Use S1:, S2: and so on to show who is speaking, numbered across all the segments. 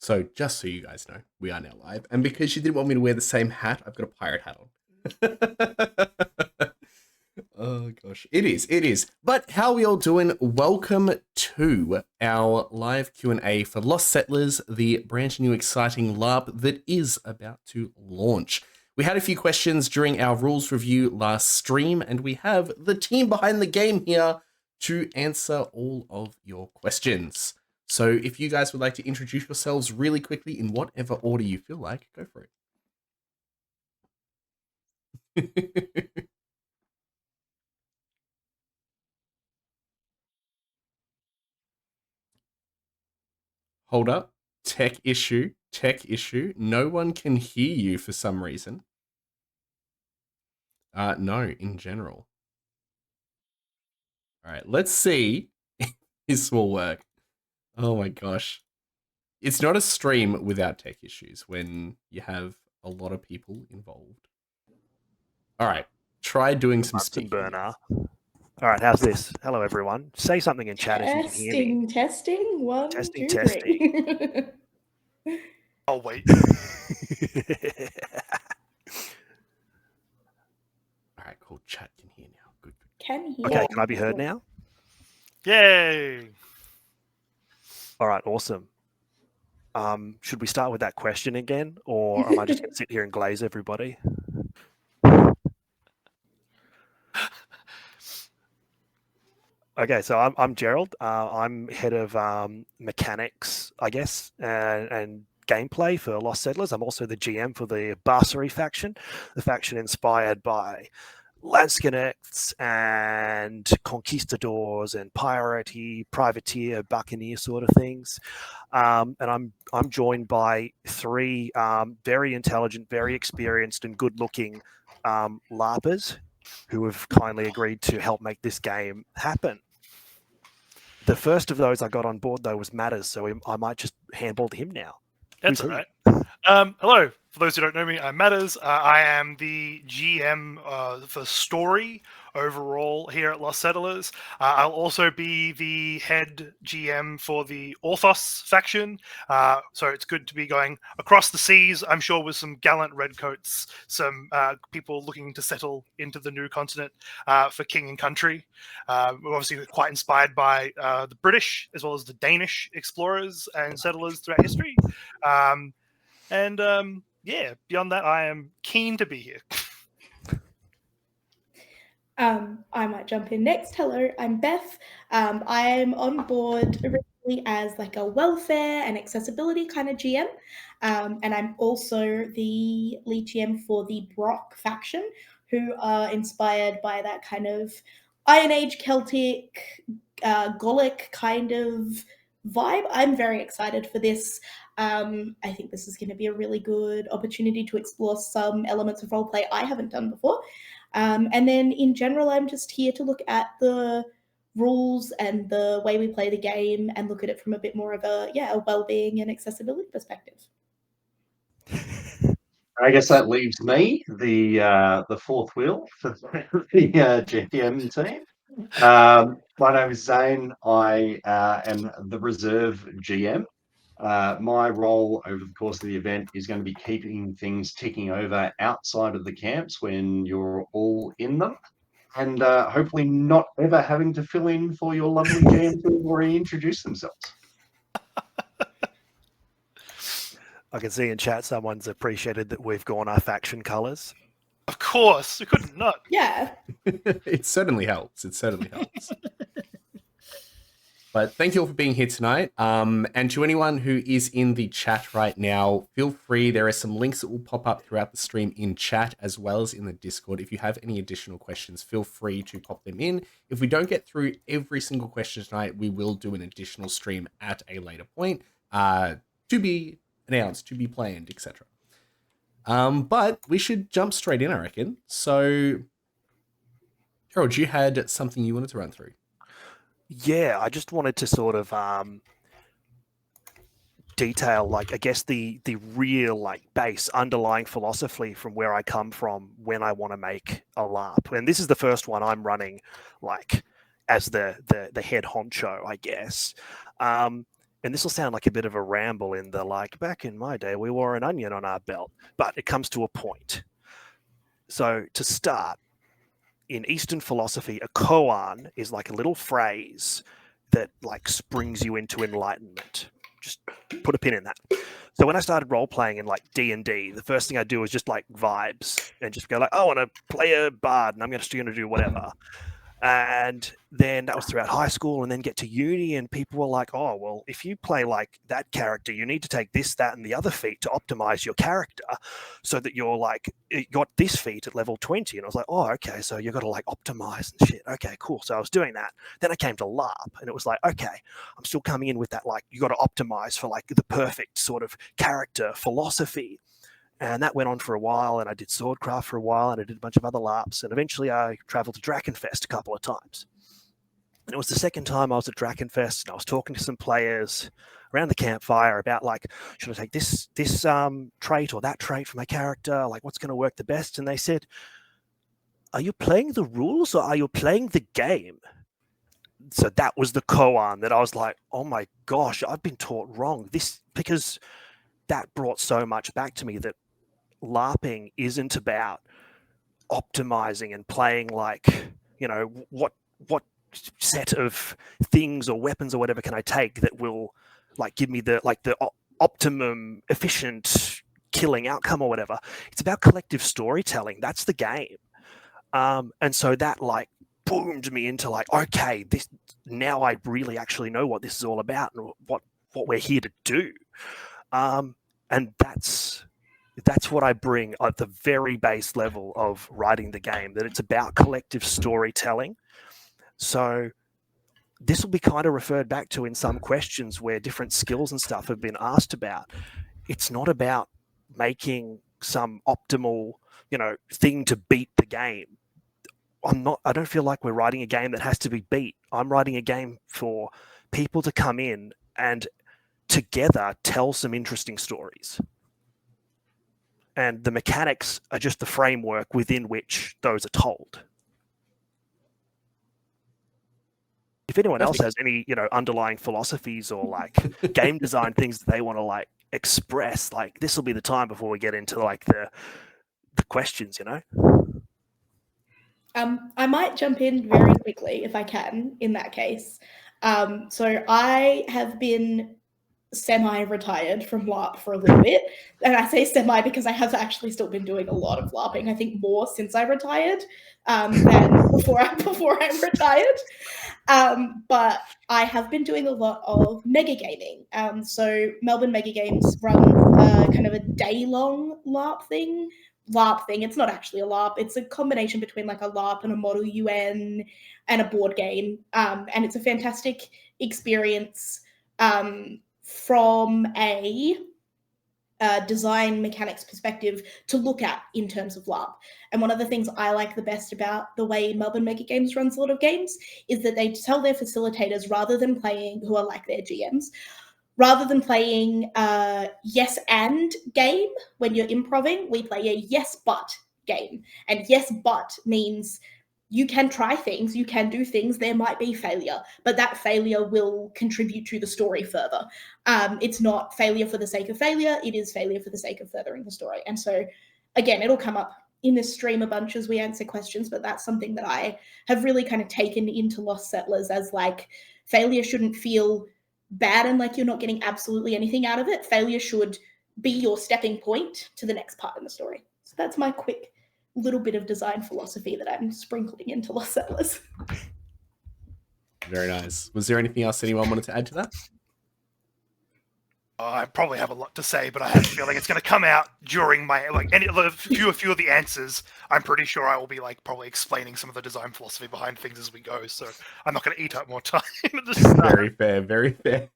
S1: So just so you guys know, we are now live. And because you didn't want me to wear the same hat, I've got a pirate hat on. Oh gosh, it is. But how are we all doing? Welcome to our live Q&A for Lost Settlers, the brand new exciting LARP that is about to launch. We had a few questions during our rules review last stream, and we have the team behind the game here to answer all of your questions. So if you guys would like to introduce yourselves really quickly in whatever order you feel like, go for it. Hold up. Tech issue. No one can hear you for some reason. No, in general. All right, let's see if this will work. Oh my gosh. It's not a stream without tech issues when you have a lot of people involved. All right, try doing some speaking.
S2: Burner. All right, how's this? Hello, everyone. Say something in chat if you can hear me.
S3: Testing. One,
S2: Testing.
S3: two, three.
S2: Oh, wait.
S1: All right, cool. Chat can hear now. Good.
S3: Can hear.
S2: Okay, can I be heard now?
S4: Yay!
S2: All right, awesome. Should we start with that question again, or am I just going to sit here and glaze everybody? Okay, so I'm Gerald. I'm head of mechanics, I guess, and gameplay for Lost Settlers. I'm also the GM for the Barßori faction, the faction inspired by Landsconnects and conquistadors and privateer, buccaneer sort of things. And I'm joined by three very intelligent, very experienced, and good-looking LARPers who have kindly agreed to help make this game happen. The first of those I got on board, though, was Matters, so I might just handball to him now.
S4: That's all right. Hello. For those who don't know me, I'm Matters. I am the GM for story overall here at Lost Settlers. I'll also be the head GM for the Orthos faction. So it's good to be going across the seas, I'm sure, with some gallant redcoats, some people looking to settle into the new continent for king and country. We're obviously quite inspired by the British as well as the Danish explorers and settlers throughout history. Yeah, beyond that, I am keen to be here.
S3: I might jump in next. Hello, I'm Beth. I'm on board originally as like a welfare and accessibility kind of GM. And I'm also the lead GM for the Brock faction, who are inspired by that kind of Iron Age Celtic, Gallic kind of vibe. I'm very excited for this. I think this is going to be a really good opportunity to explore some elements of roleplay I haven't done before. And then in general, I'm just here to look at the rules and the way we play the game and look at it from a bit more of a well-being and accessibility perspective.
S5: I guess that leaves me, the fourth wheel for the GM team. My name is Zane. I am the reserve GM. My role over the course of the event is going to be keeping things ticking over outside of the camps when you're all in them, and hopefully not ever having to fill in for your lovely GMs who have already introduced themselves.
S2: I can see in chat someone's appreciated that we've gone our faction colours.
S4: Of course, we couldn't not.
S3: Yeah.
S1: It certainly helps. But thank you all for being here tonight. And to anyone who is in the chat right now, feel free. There are some links that will pop up throughout the stream in chat as well as in the Discord. If you have any additional questions, feel free to pop them in. If we don't get through every single question tonight, we will do an additional stream at a later point to be announced, to be planned, etc. But we should jump straight in, I reckon. So, Gerald, you had something you wanted to run through.
S2: Yeah, I just wanted to sort of detail, like, I guess the real, like, base underlying philosophy from where I come from when I want to make a LARP. And this is the first one I'm running, like, as the head honcho, I guess. And and this will sound like a bit of a ramble in the like, back in my day, we wore an onion on our belt, but it comes to a point. So to start, in Eastern philosophy, a koan is like a little phrase that like springs you into enlightenment. Just put a pin in that. So when I started role playing in like D&D, the first thing I do is just like vibes and just go like, oh, I want to play a bard and I'm just going to do whatever. And then that was throughout high school, and then get to uni, and people were like, oh, well, if you play like that character, you need to take this, that, and the other feat to optimize your character so that you're like, you got this feat at level 20. And I was like, oh, okay, so you got to like optimize and shit. Okay, cool. So I was doing that. Then I came to LARP, and it was like, okay, I'm still coming in with that, like, you got to optimize for like the perfect sort of character philosophy. And that went on for a while, and I did Swordcraft for a while, and I did a bunch of other LARPs, and eventually I traveled to Drakenfest a couple of times. And it was the second time I was at Drakenfest, and I was talking to some players around the campfire about like, should I take this trait or that trait for my character? Like, what's going to work the best? And they said, are you playing the rules or are you playing the game? So that was the koan that I was like, oh my gosh, I've been taught wrong. Because that brought so much back to me that LARPing isn't about optimizing and playing like, you know, what set of things or weapons or whatever can I take that will like give me the optimum efficient killing outcome or whatever. It's about collective storytelling. That's the game. And so that like boomed me into like, okay, this now I really actually know what this is all about and what we're here to do. And that's what I bring at the very base level of writing the game, that it's about collective storytelling. So this will be kind of referred back to in some questions where different skills and stuff have been asked about. It's not about making some optimal, you know, thing to beat the game. I don't feel like we're writing a game that has to be beat. I'm writing a game for people to come in and together tell some interesting stories. And the mechanics are just the framework within which those are told. If anyone else has any, you know, underlying philosophies or like game design things that they want to like express, like this will be the time before we get into like the questions, you know?
S3: I might jump in very quickly if I can in that case. So I have been semi-retired from LARP for a little bit, and I say semi because I have actually still been doing a lot of LARPing. I think more since I retired than before I retired. But I have been doing a lot of mega gaming. So Melbourne Mega Games runs kind of a day-long LARP thing. It's not actually a LARP. It's a combination between like a LARP and a model UN and a board game, and it's a fantastic experience. From a design mechanics perspective to look at in terms of LARP. And one of the things I like the best about the way Melbourne Mega Games runs a lot of games is that they tell their facilitators, rather than playing, who are like their GMs, rather than playing yes and game when you're improving, we play a yes but game. And yes but means you can try things, you can do things, there might be failure, but that failure will contribute to the story further. It's not failure for the sake of failure, it is failure for the sake of furthering the story. And so, again, it'll come up in this stream a bunch as we answer questions, but that's something that I have really kind of taken into Lost Settlers as like, failure shouldn't feel bad and like you're not getting absolutely anything out of it. Failure should be your stepping point to the next part in the story. So that's my quick little bit of design philosophy that I'm sprinkling into Lost Settlers.
S1: Very nice. Was there anything else anyone wanted to add to that?
S4: I probably have a lot to say, but I have a feeling it's going to come out during my a few of the answers. I'm pretty sure I will be like probably explaining some of the design philosophy behind things as we go. So I'm not going to eat up more time.
S1: Very fair, very fair.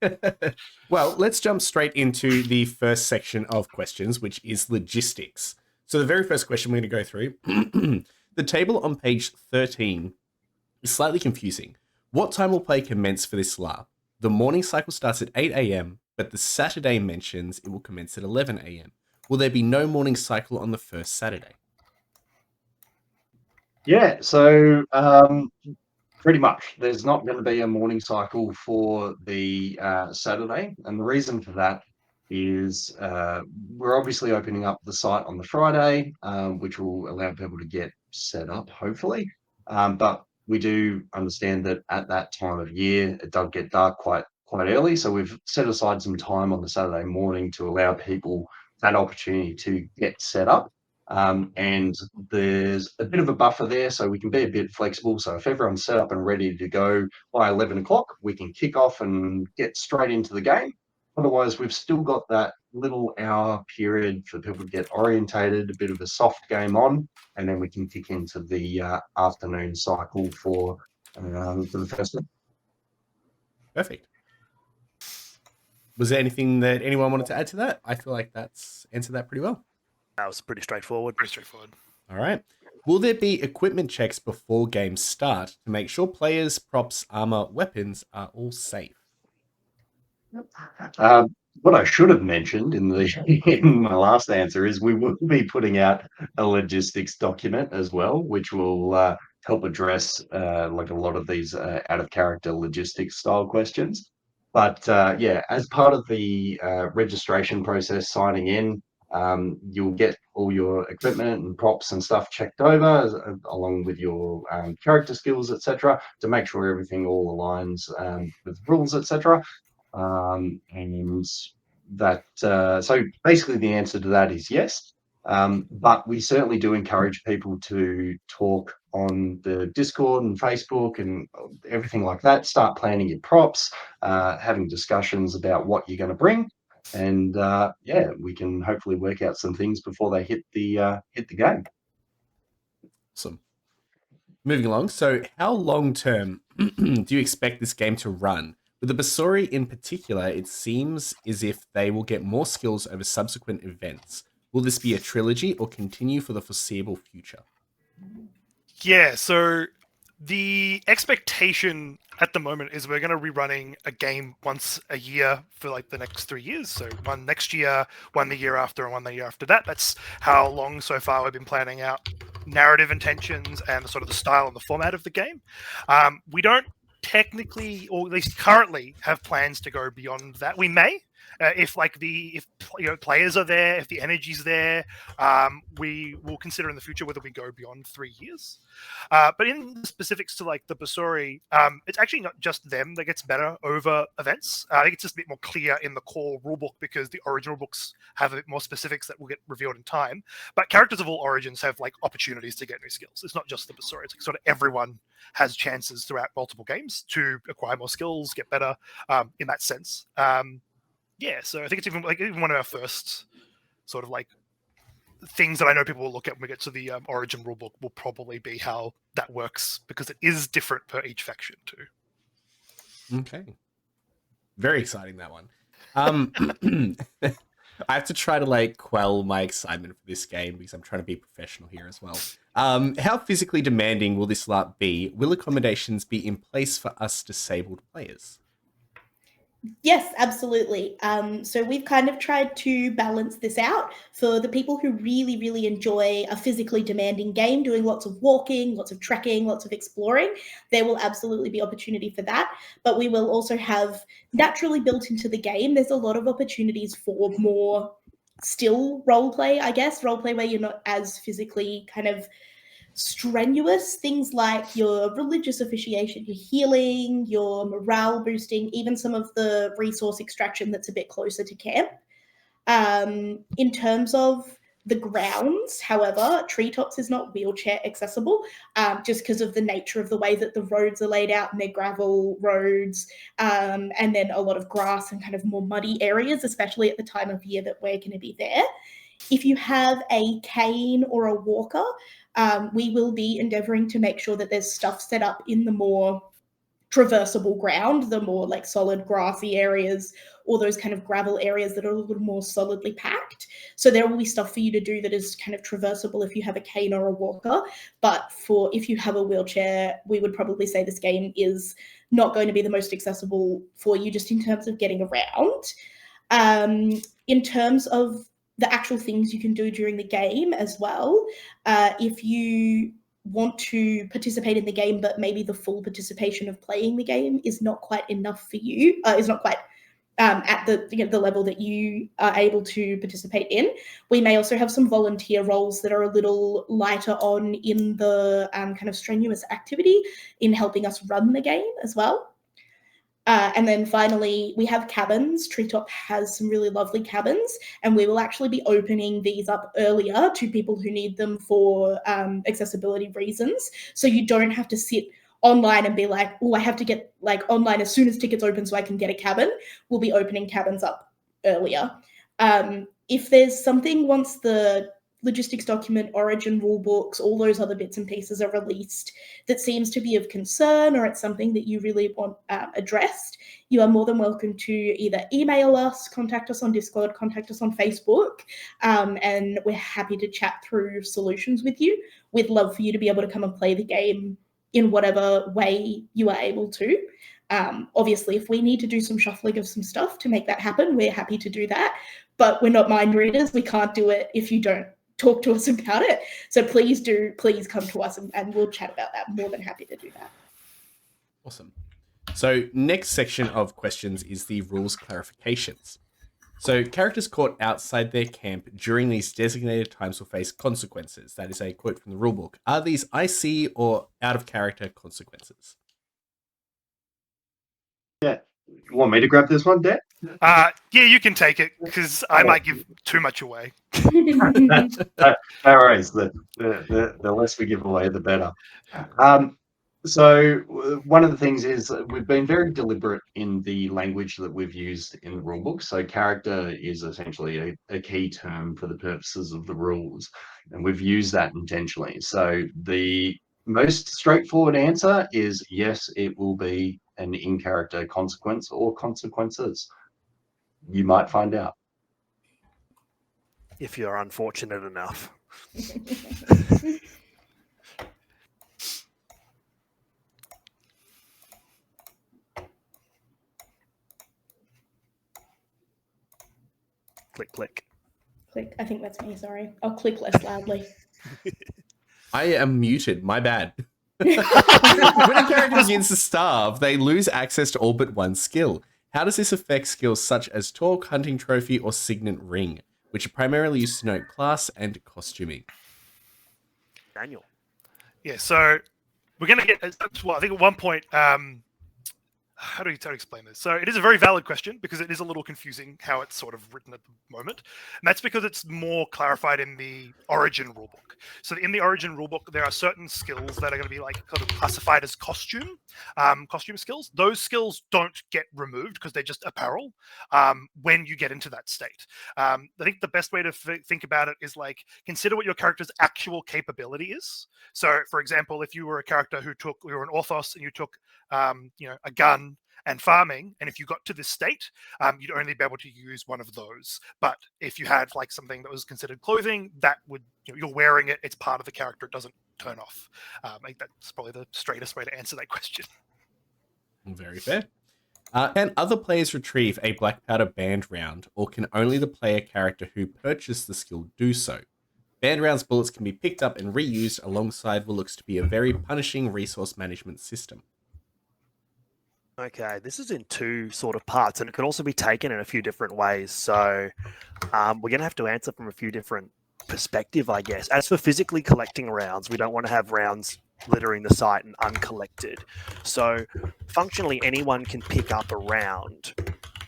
S1: Well, let's jump straight into the first section of questions, which is logistics. So the very first question we're going to go through, the table on page 13 is slightly confusing. What time will play commence for this LARP? The morning cycle starts at 8 a.m., but the Saturday mentions it will commence at 11 a.m. Will there be no morning cycle on the first Saturday?
S5: Yeah, so Pretty much. There's not going to be a morning cycle for the Saturday. And the reason for that is we're obviously opening up the site on the Friday, which will allow people to get set up, hopefully. But we do understand that at that time of year, it does get dark quite early. So we've set aside some time on the Saturday morning to allow people that opportunity to get set up. And there's a bit of a buffer there, so we can be a bit flexible. So if everyone's set up and ready to go by 11 o'clock, we can kick off and get straight into the game. Otherwise, we've still got that little hour period for people to get orientated, a bit of a soft game on, and then we can kick into the afternoon cycle for the first one.
S1: Perfect. Was there anything that anyone wanted to add to that? I feel like that's answered that pretty well.
S2: That was pretty straightforward.
S4: Pretty straightforward.
S1: All right. Will there be equipment checks before games start to make sure players, props, armor, weapons are all safe?
S5: What I should have mentioned in my last answer is we will be putting out a logistics document as well, which will help address like a lot of these out of character logistics style questions. But yeah, as part of the registration process, signing in, you'll get all your equipment and props and stuff checked over, along with your character skills, etc., to make sure everything all aligns with rules, etc. And that so basically the answer to that is yes. But we certainly do encourage people to talk on the Discord and Facebook and everything like that. Start planning your props, having discussions about what you're going to bring, and yeah, we can hopefully work out some things before they hit the game.
S1: Awesome. Moving along. So, how long term do you expect this game to run? With the Barßori in particular, it seems as if they will get more skills over subsequent events. Will this be a trilogy or continue for the foreseeable future?
S4: Yeah, so the expectation at the moment is we're going to be running a game once a year for like the next 3 years. So one next year, one the year after, and one the year after that. That's how long so far we've been planning out narrative intentions and sort of the style and the format of the game. We don't technically, or at least currently, have plans to go beyond that. We may, if players are there, if the energy's there, we will consider in the future whether we go beyond 3 years. But in the specifics to like the Barßori, it's actually not just them that gets better over events. I think it's just a bit more clear in the core rulebook because the original books have a bit more specifics that will get revealed in time. But characters of all origins have like opportunities to get new skills. It's not just the Barßori. It's like sort of everyone has chances throughout multiple games to acquire more skills, get better in that sense. Yeah, so I think it's even one of our first sort of like things that I know people will look at when we get to the Origin rulebook will probably be how that works because it is different per each faction too.
S1: Okay. Very exciting, that one. I have to try to like quell my excitement for this game because I'm trying to be professional here as well. How physically demanding will this LARP be? Will accommodations be in place for us disabled players?
S3: Yes, absolutely. So we've kind of tried to balance this out for the people who really, really enjoy a physically demanding game, doing lots of walking, lots of trekking, lots of exploring. There will absolutely be opportunity for that. But we will also have naturally built into the game, there's a lot of opportunities for more still roleplay, I guess, roleplay where you're not as physically kind of strenuous, things like your religious officiation, your healing, your morale boosting, even some of the resource extraction that's a bit closer to camp. In terms of the grounds, however, Treetops is not wheelchair accessible just because of the nature of the way that the roads are laid out, and they're gravel roads, and then a lot of grass and kind of more muddy areas, especially at the time of year that we're going to be there. If you have a cane or a walker, we will be endeavoring to make sure that there's stuff set up in the more traversable ground, the more like solid grassy areas or those kind of gravel areas that are a little more solidly packed. So there will be stuff for you to do that is kind of traversable if you have a cane or a walker. But if you have a wheelchair, we would probably say this game is not going to be the most accessible for you just in terms of getting around. In terms of the actual things you can do during the game as well, if you want to participate in the game, but maybe the full participation of playing the game is not quite enough for you, is not quite at the level that you are able to participate in. We may also have some volunteer roles that are a little lighter on in the kind of strenuous activity in helping us run the game as well. And then finally, we have cabins. Treetop has some really lovely cabins, and we will actually be opening these up earlier to people who need them for accessibility reasons. So you don't have to sit online and be like, oh, I have to get like online as soon as tickets open so I can get a cabin. We'll be opening cabins up earlier. If there's something once the logistics document, origin rule books, all those other bits and pieces are released that seems to be of concern, or it's something that you really want addressed, you are more than welcome to either email us, contact us on Discord, contact us on Facebook, and we're happy to chat through solutions with you. We'd love for you to be able to come and play the game in whatever way you are able to. Obviously, if we need to do some shuffling of some stuff to make that happen, we're happy to do that. But we're not mind readers. We can't do it if you don't talk to us about it. So please come to us and we'll chat about that. More than happy to do that.
S1: Awesome. So next section of questions is the rules clarifications. So characters caught outside their camp during these designated times will face consequences. That is a quote from the rulebook. Are these IC or out of character consequences?
S5: Yeah. You want me to grab this one, Dan?
S4: Yeah, you can take it because I might give too much away.
S5: No worries. The less we give away, the better. So one of the things is that we've been very deliberate in the language that we've used in the rulebook. So character is essentially a key term for the purposes of the rules, and we've used that intentionally. So the most straightforward answer is yes, it will be an in-character consequence or consequences. You might find out.
S2: If you're unfortunate enough. Click, click.
S3: Click. I think that's me, sorry. I'll click less loudly.
S1: I am muted. My bad. When a character begins to starve, they lose access to all but one skill. How does this affect skills such as Torc, Hunting Trophy, or Signet Ring, which are primarily used to note class and costuming?
S2: Daniel.
S4: Yeah, so we're going to get, well, I think at one point, how do you explain this? So it is a very valid question because it is a little confusing how it's sort of written at the moment. And that's because it's more clarified in the origin rulebook. So in the origin rulebook, there are certain skills that are going to be like kind of classified as costume skills. Those skills don't get removed because they're just apparel when you get into that state. I think the best way to think about it is like, consider what your character's actual capability is. So for example, if you were a character who were an Orthos and you took a gun and farming, and if you got to this state, you'd only be able to use one of those. But if you had like something that was considered clothing, that would, you're wearing it, it's part of the character, it doesn't turn off. I think that's probably the straightest way to answer that question.
S1: Very fair. Can other players retrieve a blackpowder banned round, or can only the player character who purchased the skill do so? Banned rounds bullets can be picked up and reused alongside what looks to be a very punishing resource management system.
S2: Okay, this is in two sort of parts, and it can also be taken in a few different ways. So we're going to have to answer from a few different perspectives, I guess. As for physically collecting rounds, we don't want to have rounds littering the site and uncollected. So functionally, anyone can pick up a round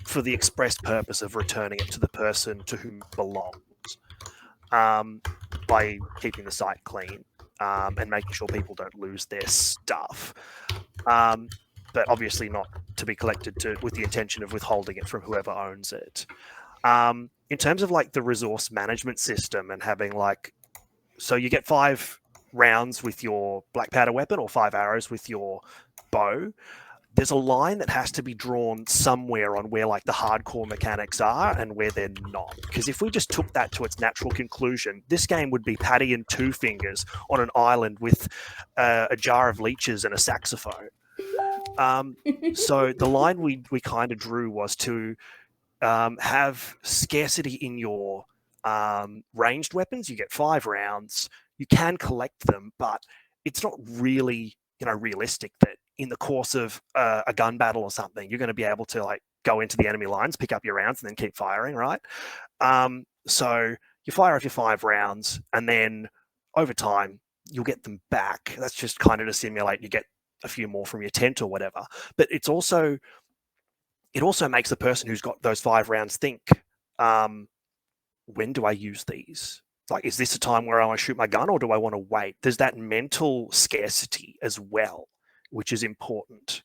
S2: for the express purpose of returning it to the person to whom it belongs by keeping the site clean and making sure people don't lose their stuff. But obviously not to be collected with the intention of withholding it from whoever owns it. In terms of like the resource management system and having like, so you get 5 rounds with your black powder weapon or 5 arrows with your bow. There's a line that has to be drawn somewhere on where like the hardcore mechanics are and where they're not. Because if we just took that to its natural conclusion, this game would be Paddy and Two Fingers on an island with a jar of leeches and a saxophone. So the line we kind of drew was to have scarcity in your ranged weapons. You get 5 rounds. You can collect them, but it's not really, you know, realistic that in the course of a gun battle or something, you're going to be able to like go into the enemy lines, pick up your rounds, and then keep firing, right? So you fire off your 5 rounds, and then over time you'll get them back. That's just kind of to simulate you get a few more from your tent or whatever. But it also makes the person who's got those 5 rounds think, when do I use these? Like, is this a time where I want to shoot my gun, or do I want to wait? There's that mental scarcity as well, which is important.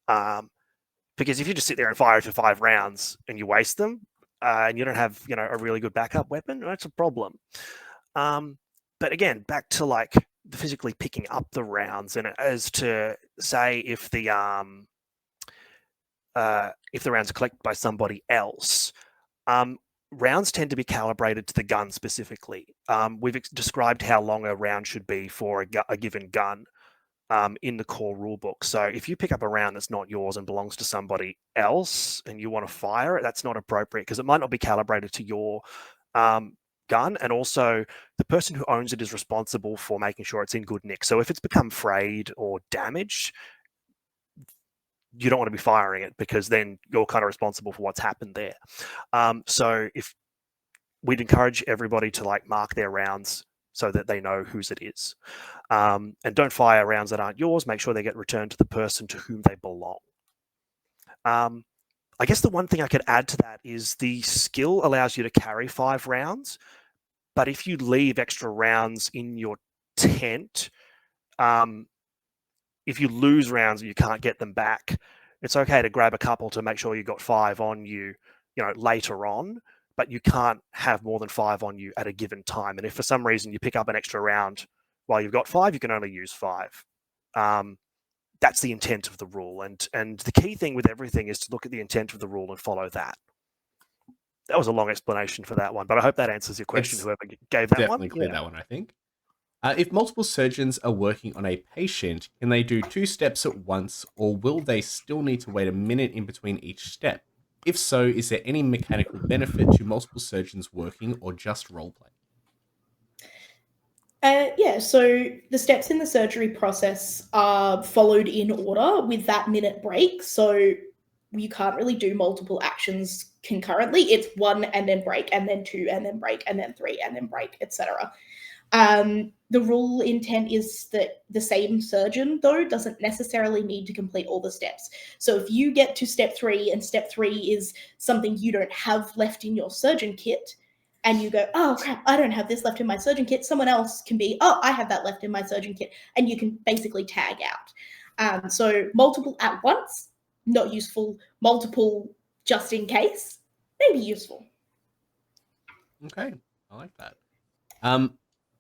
S2: Because if you just sit there and fire for 5 rounds and you waste them, and you don't have, you know, a really good backup weapon, that's a problem. But again, back to like the physically picking up the rounds, and as to say if the rounds are collected by somebody else, rounds tend to be calibrated to the gun specifically. We've described how long a round should be for a given gun in the core rulebook. So if you pick up a round that's not yours and belongs to somebody else and you want to fire it, that's not appropriate because it might not be calibrated to your gun. And also the person who owns it is responsible for making sure it's in good nick. So if it's become frayed or damaged, you don't want to be firing it because then you're kind of responsible for what's happened there. So if we'd encourage everybody to like mark their rounds so that they know whose it is. And don't fire rounds that aren't yours. Make sure they get returned to the person to whom they belong. I guess the one thing I could add to that is the skill allows you to carry 5 rounds, but if you leave extra rounds in your tent, if you lose rounds and you can't get them back, it's okay to grab a couple to make sure you got 5 on you, you know, later on, but you can't have more than 5 on you at a given time. And if for some reason you pick up an extra round while you've got 5, you can only use 5. That's the intent of the rule. And the key thing with everything is to look at the intent of the rule and follow that. That was a long explanation for that one, but I hope that answers your question, whoever gave that one.
S1: Definitely cleared that one, I think. If multiple surgeons are working on a patient, can they do 2 steps at once, or will they still need to wait a minute in between each step? If so, is there any mechanical benefit to multiple surgeons working, or just roleplay?
S3: Yeah, so the steps in the surgery process are followed in order with that minute break. So you can't really do multiple actions concurrently. It's 1 and then break, and then 2 and then break, and then 3 and then break, etc. The rule intent is that the same surgeon, though, doesn't necessarily need to complete all the steps. So if you get to step 3 and step 3 is something you don't have left in your surgeon kit, and you go, oh crap, I don't have this left in my surgeon kit, someone else can be, oh, I have that left in my surgeon kit, and you can basically tag out. So multiple at once, not useful. Multiple just in case, maybe useful.
S1: Okay, I like that.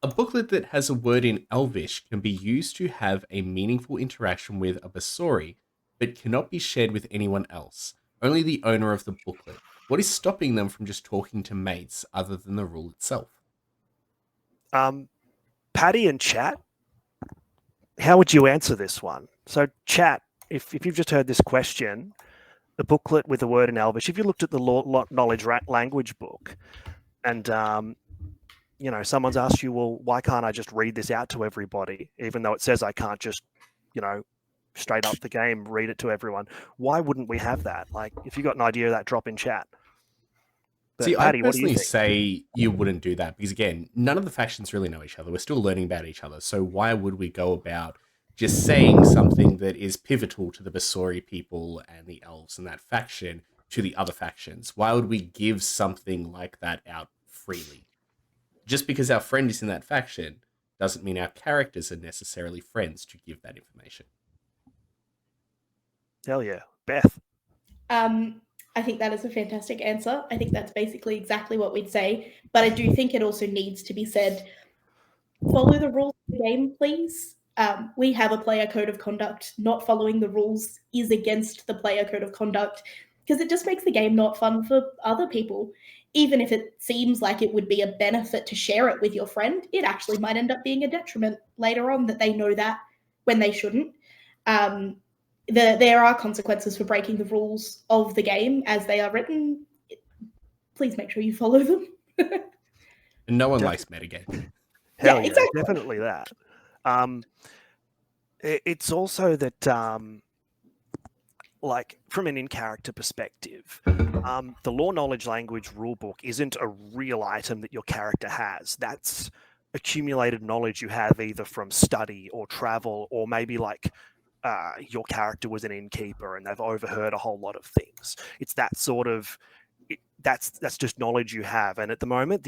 S1: A booklet that has a word in Elvish can be used to have a meaningful interaction with a Barßori, but cannot be shared with anyone else, only the owner of the booklet. What is stopping them from just talking to mates other than the rule itself?
S2: Paddy and chat, how would you answer this one? So chat, if you've just heard this question, the booklet with the word in Elvish, if you looked at the knowledge language book and you know, someone's asked you, well, why can't I just read this out to everybody, even though it says I can't just, you know, straight up the game, read it to everyone. Why wouldn't we have that? Like, if you got an idea of that, drop in chat. But
S1: See,
S2: Paddy,
S1: I
S2: what do you
S1: personally
S2: think?
S1: say you wouldn't do that because, again, none of the factions really know each other. We're still learning about each other. So why would we go about just saying something that is pivotal to the Barßori people and the elves and that faction to the other factions? Why would we give something like that out freely? Just because our friend is in that faction doesn't mean our characters are necessarily friends to give that information.
S2: Hell yeah. Beth?
S3: I think that is a fantastic answer. I think that's basically exactly what we'd say. But I do think it also needs to be said, follow the rules of the game, please. We have a player code of conduct. Not following the rules is against the player code of conduct because it just makes the game not fun for other people. Even if it seems like it would be a benefit to share it with your friend, it actually might end up being a detriment later on that they know that when they shouldn't. There are consequences for breaking the rules of the game as they are written. Please make sure you follow them.
S1: And no one likes metagame.
S2: Hell yeah,
S3: exactly.
S2: definitely that. It's also that, like, from an in-character perspective, the lore knowledge language rulebook isn't a real item that your character has. That's accumulated knowledge you have either from study or travel, or maybe like your character was an innkeeper and they've overheard a whole lot of things. It's that sort of that's just knowledge you have. And at the moment,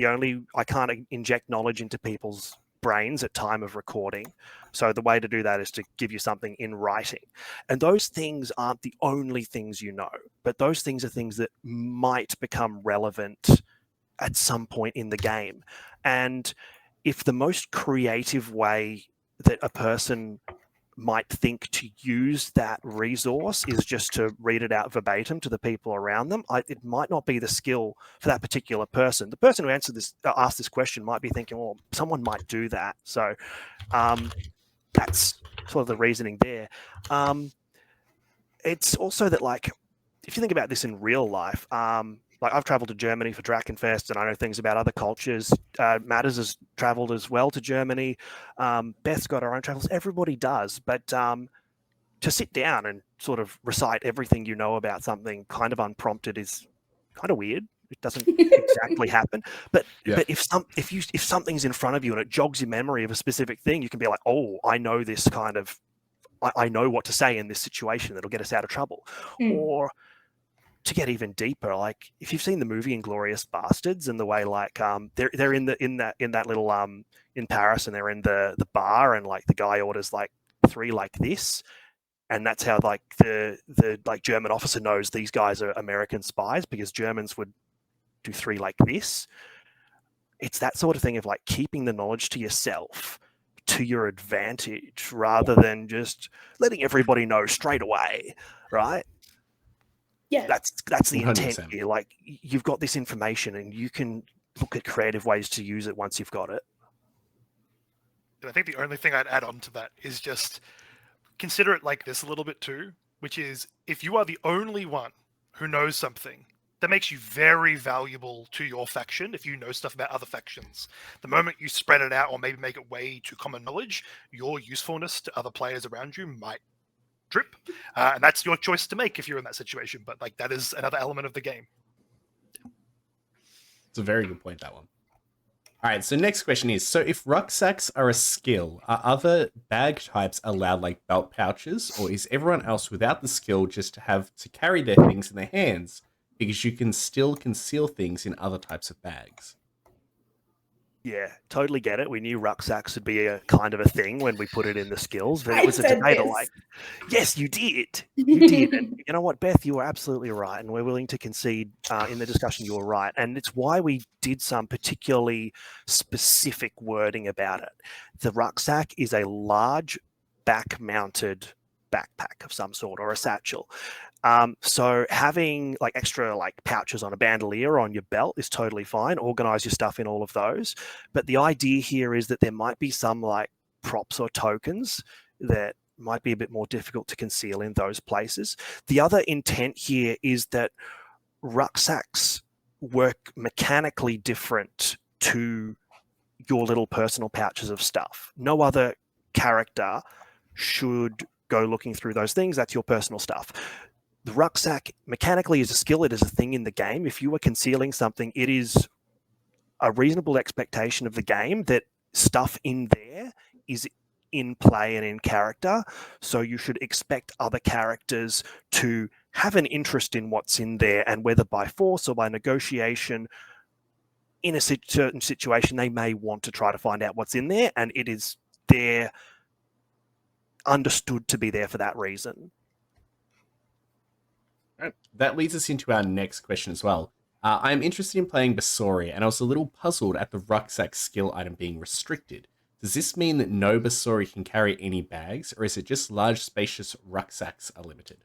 S2: I can't inject knowledge into people's brains at time of recording. So the way to do that is to give you something in writing. And those things aren't the only things you know, but those things are things that might become relevant at some point in the game. And if the most creative way that a person might think to use that resource is just to read it out verbatim to the people around them, it might not be the skill for that particular person. The person who asked this question might be thinking, well, someone might do that. So that's sort of the reasoning there. It's also that, like, if you think about this in real life, like, I've traveled to Germany for Drachenfest, and I know things about other cultures. Matters has traveled as well to Germany. Beth's got her own travels. Everybody does. But to sit down and sort of recite everything you know about something kind of unprompted is kind of weird. It doesn't exactly happen. But if something's in front of you and it jogs your memory of a specific thing, you can be like, oh, I know this kind of, I know what to say in this situation that'll get us out of trouble. Or to get even deeper, like, if you've seen the movie Inglourious Bastards and the way, like, they're in that little in Paris, and they're in the bar, and like the guy orders like 3 like this, and that's how like the like German officer knows these guys are American spies, because Germans would do 3 like this. It's that sort of thing of like keeping the knowledge to yourself to your advantage rather than just letting everybody know straight away, right?
S3: Yeah,
S2: that's the
S1: 100%.
S2: intent here. Like, you've got this information and you can look at creative ways to use it once you've got it.
S4: And I think the only thing I'd add on to that is just consider it like this a little bit too, which is, if you are the only one who knows something, that makes you very valuable to your faction if you know stuff about other factions. The moment you spread it out or maybe make it way to common knowledge, your usefulness to other players around you might drip, and that's your choice to make if you're in that situation. But like, that is another element of the game.
S1: It's a very good point, that one. All right, so next question is, so if rucksacks are a skill, are other bag types allowed, like belt pouches, or is everyone else without the skill just to have to carry their things in their hands, because you can still conceal things in other types of bags?
S2: Yeah, totally get it. We knew rucksacks would be a kind of a thing when we put it in the skills, but it was a debate of like, yes, you did. You did. And you know what, Beth, you were absolutely right. And we're willing to concede in the discussion you were right. And it's why we did some particularly specific wording about it. The rucksack is a large back-mounted backpack of some sort, or a satchel. So having like extra like pouches on a bandolier or on your belt is totally fine. Organize your stuff in all of those. But the idea here is that there might be some like props or tokens that might be a bit more difficult to conceal in those places. The other intent here is that rucksacks work mechanically different to your little personal pouches of stuff. No other character should go looking through those things. That's your personal stuff. The rucksack mechanically is a skill. It is a thing in the game. If you are concealing something, it is a reasonable expectation of the game that stuff in there is in play and in character. So you should expect other characters to have an interest in what's in there, and whether by force or by negotiation, in a certain situation, they may want to try to find out what's in there, and it is there, understood to be there for that reason.
S1: Right. That leads us into our next question as well. I'm interested in playing Barßori, and I was a little puzzled at the rucksack skill item being restricted. Does this mean that no Barßori can carry any bags, or is it just large, spacious rucksacks are limited?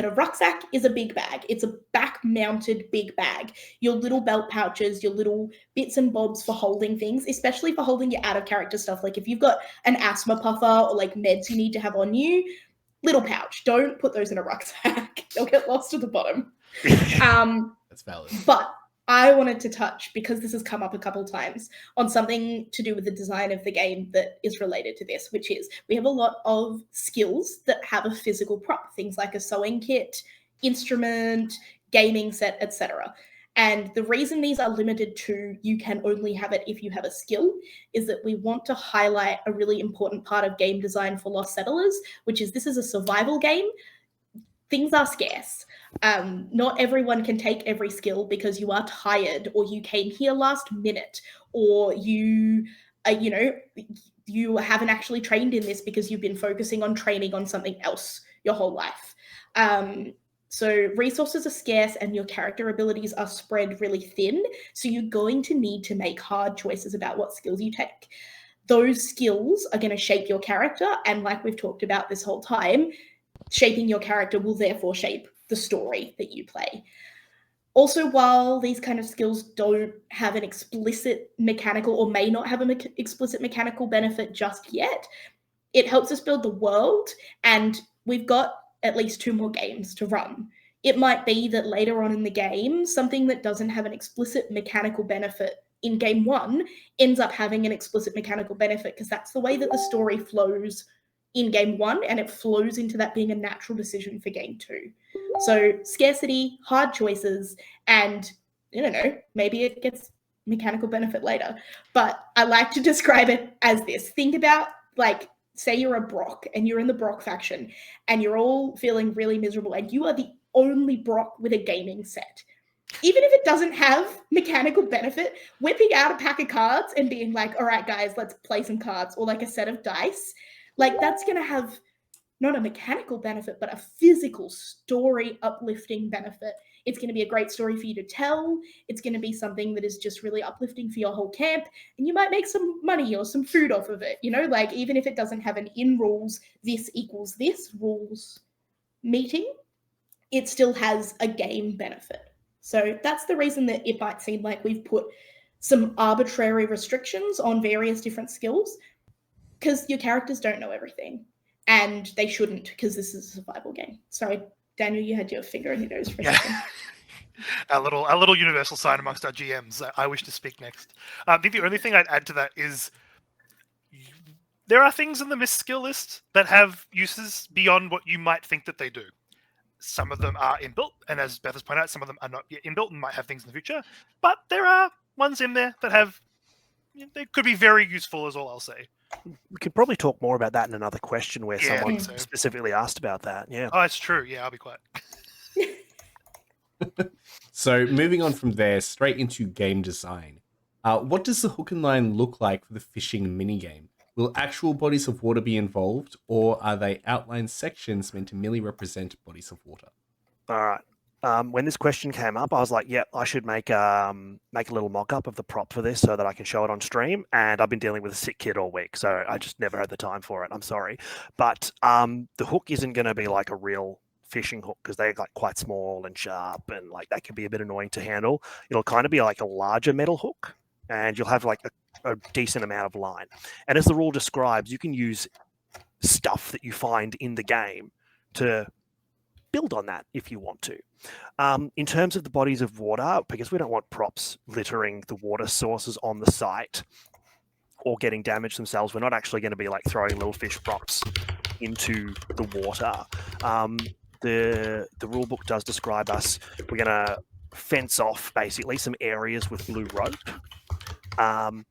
S3: A rucksack is a big bag. It's a back-mounted big bag. Your little belt pouches, your little bits and bobs for holding things, especially for holding your out-of-character stuff. Like if you've got an asthma puffer or like meds you need to have on you, little pouch. Don't put those in a rucksack. They'll get lost at the bottom.
S1: That's valid.
S3: But I wanted to touch, because this has come up a couple times, on something to do with the design of the game that is related to this, which is we have a lot of skills that have a physical prop, things like a sewing kit, instrument, gaming set, etc. And the reason these are limited to you can only have it if you have a skill is that we want to highlight a really important part of game design for Lost Settlers, which is this is a survival game. Things are scarce. Not everyone can take every skill because you are tired, or you came here last minute, or you haven't actually trained in this because you've been focusing on training on something else your whole life. So resources are scarce and your character abilities are spread really thin. So you're going to need to make hard choices about what skills you take. Those skills are going to shape your character. And like we've talked about this whole time, shaping your character will therefore shape the story that you play. Also, while these kind of skills don't have an explicit mechanical, or may not have an explicit mechanical benefit just yet, it helps us build the world, and we've got at least 2 more games to run. It might be that later on in the game, something that doesn't have an explicit mechanical benefit in game 1 ends up having an explicit mechanical benefit, because that's the way that the story flows in game 1, and it flows into that being a natural decision for game 2. So scarcity, hard choices, and I don't know, maybe it gets mechanical benefit later. But I like to describe it as this. Think about, like, say you're a Brock and you're in the Brock faction and you're all feeling really miserable and you are the only Brock with a gaming set. Even if it doesn't have mechanical benefit, whipping out a pack of cards and being like, all right, guys, let's play some cards, or like a set of dice, like that's going to have not a mechanical benefit, but a physical story uplifting benefit. It's going to be a great story for you to tell. It's going to be something that is just really uplifting for your whole camp. And you might make some money or some food off of it. You know, like even if it doesn't have an in rules, this equals this rules meeting, it still has a game benefit. So that's the reason that it might seem like we've put some arbitrary restrictions on various different skills, because your characters don't know everything. And they shouldn't, because this is a survival game. Sorry, Daniel, you had your finger in your nose for a second.
S4: Our little universal sign amongst our GMs. I wish to speak next. I think the only thing I'd add to that is there are things in the missed skill list that have uses beyond what you might think that they do. Some of them are inbuilt, and as Beth has pointed out, some of them are not yet inbuilt and might have things in the future. But there are ones in there that have, they could be very useful, is all I'll say.
S2: We could probably talk more about that in another question where someone specifically asked about that. Yeah.
S4: Oh, it's true. Yeah, I'll be quiet.
S1: So moving on from there, straight into game design. What does the hook and line look like for the fishing minigame? Will actual bodies of water be involved, or are they outlined sections meant to merely represent bodies of water?
S2: All right. When this question came up, I was like, "Yep, I should make a little mock-up of the prop for this so that I can show it on stream." And I've been dealing with a sick kid all week, so I just never had the time for it. I'm sorry, but the hook isn't going to be like a real fishing hook, because they're like quite small and sharp, and like that can be a bit annoying to handle. It'll kind of be like a larger metal hook, and you'll have like a decent amount of line. And as the rule describes, you can use stuff that you find in the game to build on that if you want to. In terms of the bodies of water, because we don't want props littering the water sources on the site or getting damaged themselves, we're not actually going to be like throwing little fish props into the water. The rule book does describe us. We're going to fence off basically some areas with blue rope.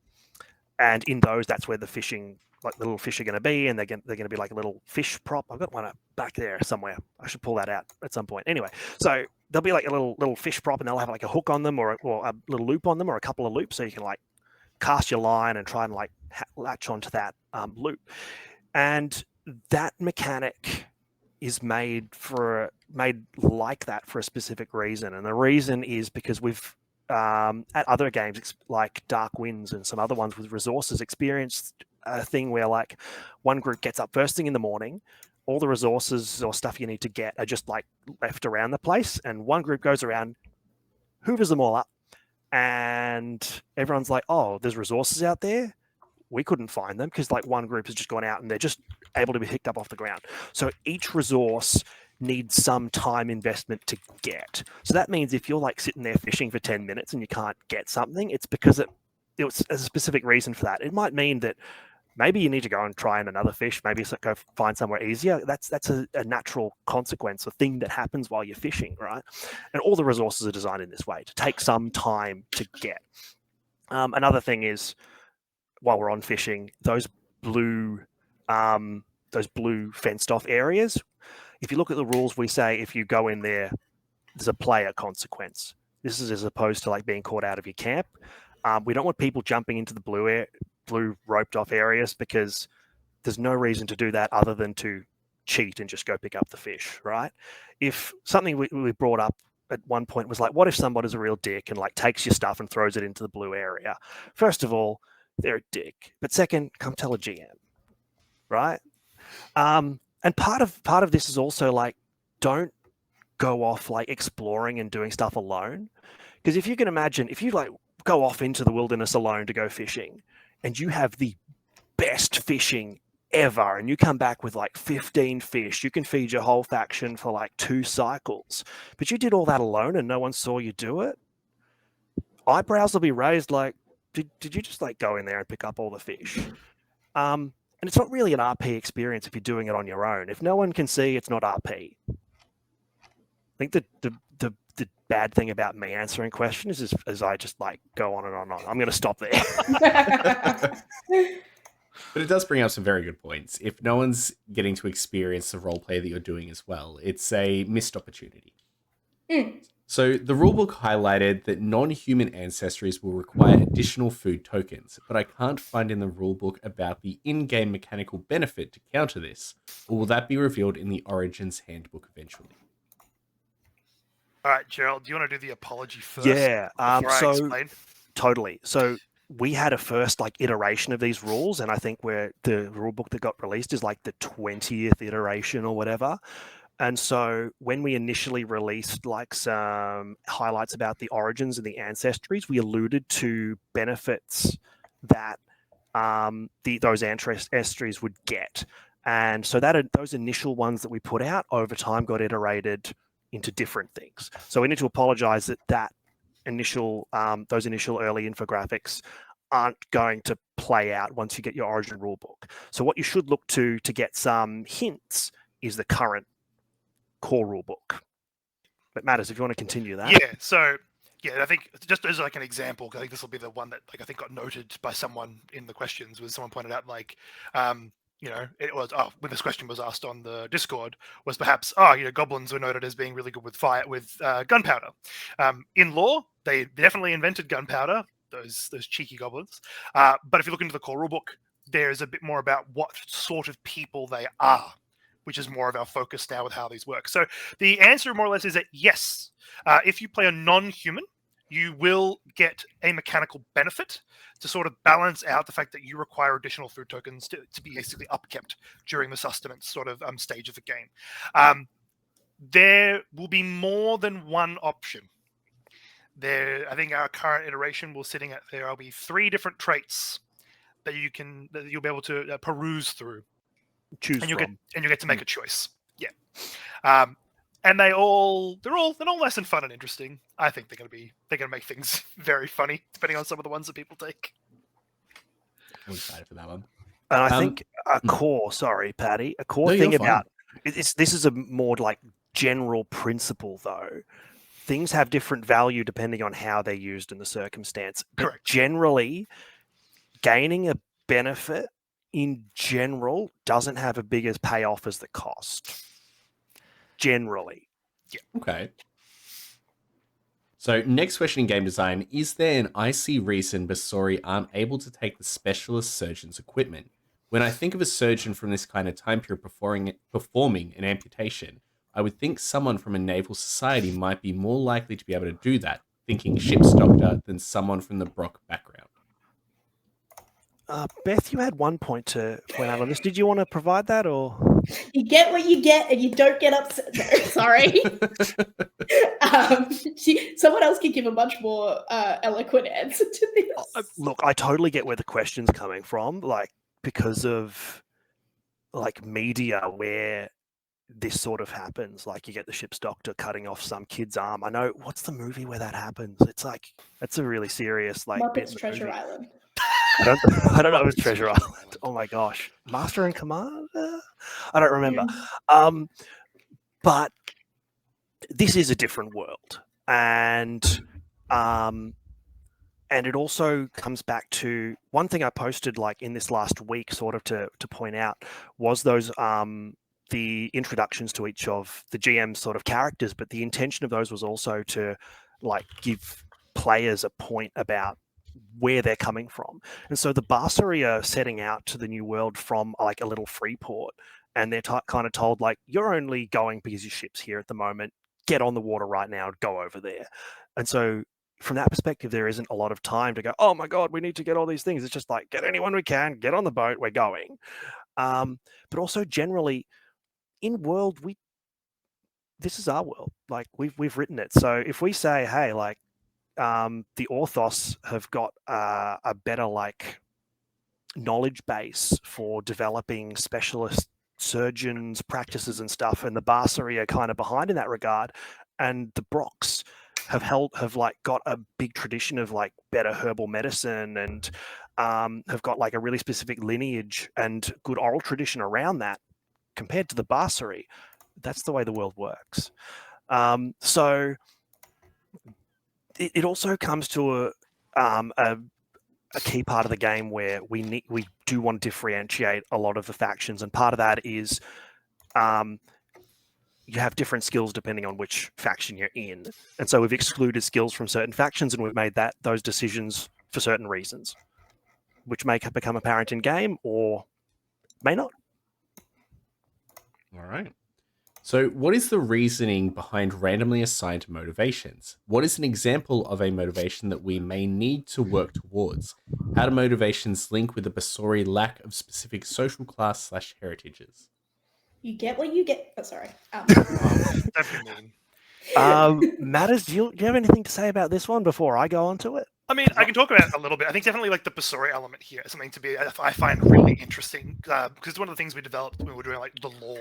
S2: And in those, that's where the fishing, like the little fish are going to be, and they're going to be like a little fish prop. I've got one back there somewhere. I should pull that out at some point. Anyway, so there'll be like a little fish prop, and they'll have like a hook on them, or a little loop on them, or a couple of loops, so you can like cast your line and try and like latch onto that loop. And that mechanic is made like that for a specific reason, and the reason is because we've at other games like Dark Winds and some other ones with resources experienced a thing where like one group gets up first thing in the morning, all the resources or stuff you need to get are just like left around the place, and one group goes around, hoovers them all up, and everyone's like, oh, there's resources out there, we couldn't find them, because like one group has just gone out and they're just able to be picked up off the ground. So each resource need some time investment to get. So that means if you're like sitting there fishing for 10 minutes and you can't get something, it's because it was a specific reason for that. It might mean that maybe you need to go and try in another fish, maybe go find somewhere easier. That's a natural consequence, a thing that happens while you're fishing, right? And all the resources are designed in this way to take some time to get. Another thing is, while we're on fishing, those blue fenced off areas, if you look at the rules, we say if you go in there, there's a player consequence. This is as opposed to like being caught out of your camp. We don't want people jumping into the blue roped off areas because there's no reason to do that other than to cheat and just go pick up the fish, right? If something we brought up at one point was like, what if somebody's a real dick and like takes your stuff and throws it into the blue area? First of all, they're a dick. But second, come tell a GM, right? And part of this is also like, don't go off like exploring and doing stuff alone. Because if you can imagine, if you like go off into the wilderness alone to go fishing and you have the best fishing ever and you come back with like 15 fish, you can feed your whole faction for like 2 cycles, but you did all that alone and no one saw you do it, eyebrows will be raised like, did you just like go in there and pick up all the fish? And it's not really an RP experience if you're doing it on your own. If no one can see, it's not RP. I think the bad thing about me answering questions is I just like go on and on and on. I'm going to stop there.
S1: But it does bring up some very good points. If no one's getting to experience the roleplay that you're doing as well, it's a missed opportunity. So the rulebook highlighted that non-human ancestries will require additional food tokens, but I can't find in the rulebook about the in-game mechanical benefit to counter this, or will that be revealed in the Origins handbook eventually?
S4: All right, Gerald, do you want to do the apology first?
S2: Yeah.
S4: Before I explain?
S2: Totally. So we had a first like iteration of these rules, and I think where the rule book that got released is like the 20th iteration or whatever. And so when we initially released like some highlights about the origins and the ancestries, we alluded to benefits that those ancestries would get. And so those initial ones that we put out over time got iterated into different things. So we need to apologize that those initial early infographics aren't going to play out once you get your origin rulebook. So what you should look to get some hints is the current core rulebook. But Matters, if you want to continue that.
S4: Yeah, so I think just as like an example, I think this will be the one that like I think got noted by someone in the questions, was someone pointed out like it was when this question was asked on the Discord, was perhaps goblins were noted as being really good with gunpowder. In lore, they definitely invented gunpowder, those cheeky goblins. But if you look into the core rulebook, there's a bit more about what sort of people they are, which is more of our focus now with how these work. So the answer more or less is that yes, if you play a non-human, you will get a mechanical benefit to sort of balance out the fact that you require additional food tokens to be basically upkept during the sustenance sort of stage of the game. There will be more than one option. I think our current iteration will sitting at there will be 3 different traits that you'll be able to peruse through. You get to make a choice. Yeah. And they're all nice and fun and interesting. I think they're gonna make things very funny, depending on some of the ones that people take.
S1: I'm excited for that one.
S2: And I think a core thing about this is a more like general principle though. Things have different value depending on how they're used in the circumstance.
S4: Correct.
S2: But generally, gaining a benefit in general doesn't have a bigger payoff as the cost. Generally.
S4: Yeah.
S1: Okay. So next question in game design, is there an icy reason Barßori aren't able to take the specialist surgeon's equipment? When I think of a surgeon from this kind of time period performing an amputation, I would think someone from a naval society might be more likely to be able to do that, thinking ship's doctor, than someone from the Brock background.
S2: Beth, you had one point to point out on this. Did you want to provide that, or
S3: you get what you get and you don't get upset? No, sorry. Someone else can give a much more eloquent answer to this.
S2: Look, I totally get where the question's coming from, like because of like media where this sort of happens. Like you get the ship's doctor cutting off some kid's arm. I know, what's the movie where that happens? It's like, it's a really serious like bit in
S3: Muppets
S2: the
S3: Treasure
S2: movie.
S3: Island.
S2: I don't know if it was Treasure Island. Oh my gosh. Master and Commander? I don't remember. But this is a different world. And it also comes back to one thing I posted like in this last week, sort of to point out, was those the introductions to each of the GM sort of characters, but the intention of those was also to like give players a point about where they're coming from. And so the Barçori are setting out to the new world from like a little free port, and they're kind of told like, you're only going because your ship's here at the moment. Get on the water right now, go over there. And so from that perspective, there isn't a lot of time to go, oh my God, we need to get all these things. It's just like, get anyone we can, get on the boat, we're going. But also generally in world, this is our world. Like we've written it. So if we say, hey, like the Orthos have got a better like knowledge base for developing specialist surgeons practices and stuff, and the Barçori are kind of behind in that regard, and the Brocks have like got a big tradition of like better herbal medicine, and have got like a really specific lineage and good oral tradition around that compared to the Barçori. That's the way the world works. So it also comes to a key part of the game where we do want to differentiate a lot of the factions, and part of that is you have different skills depending on which faction you're in, and so we've excluded skills from certain factions, and we've made those decisions for certain reasons, which may become apparent in game or may not.
S1: All right. So, what is the reasoning behind randomly assigned motivations? What is an example of a motivation that we may need to work towards? How do motivations link with the Barçori lack of specific social class / heritages?
S3: You get what you get. Oh, sorry.
S4: Don't be mean.
S2: Matters, do you have anything to say about this one before I go on to it?
S4: I mean, I can talk about it a little bit. I think definitely like the Barçori element here is something I find really interesting, because one of the things we developed when we were doing like the lore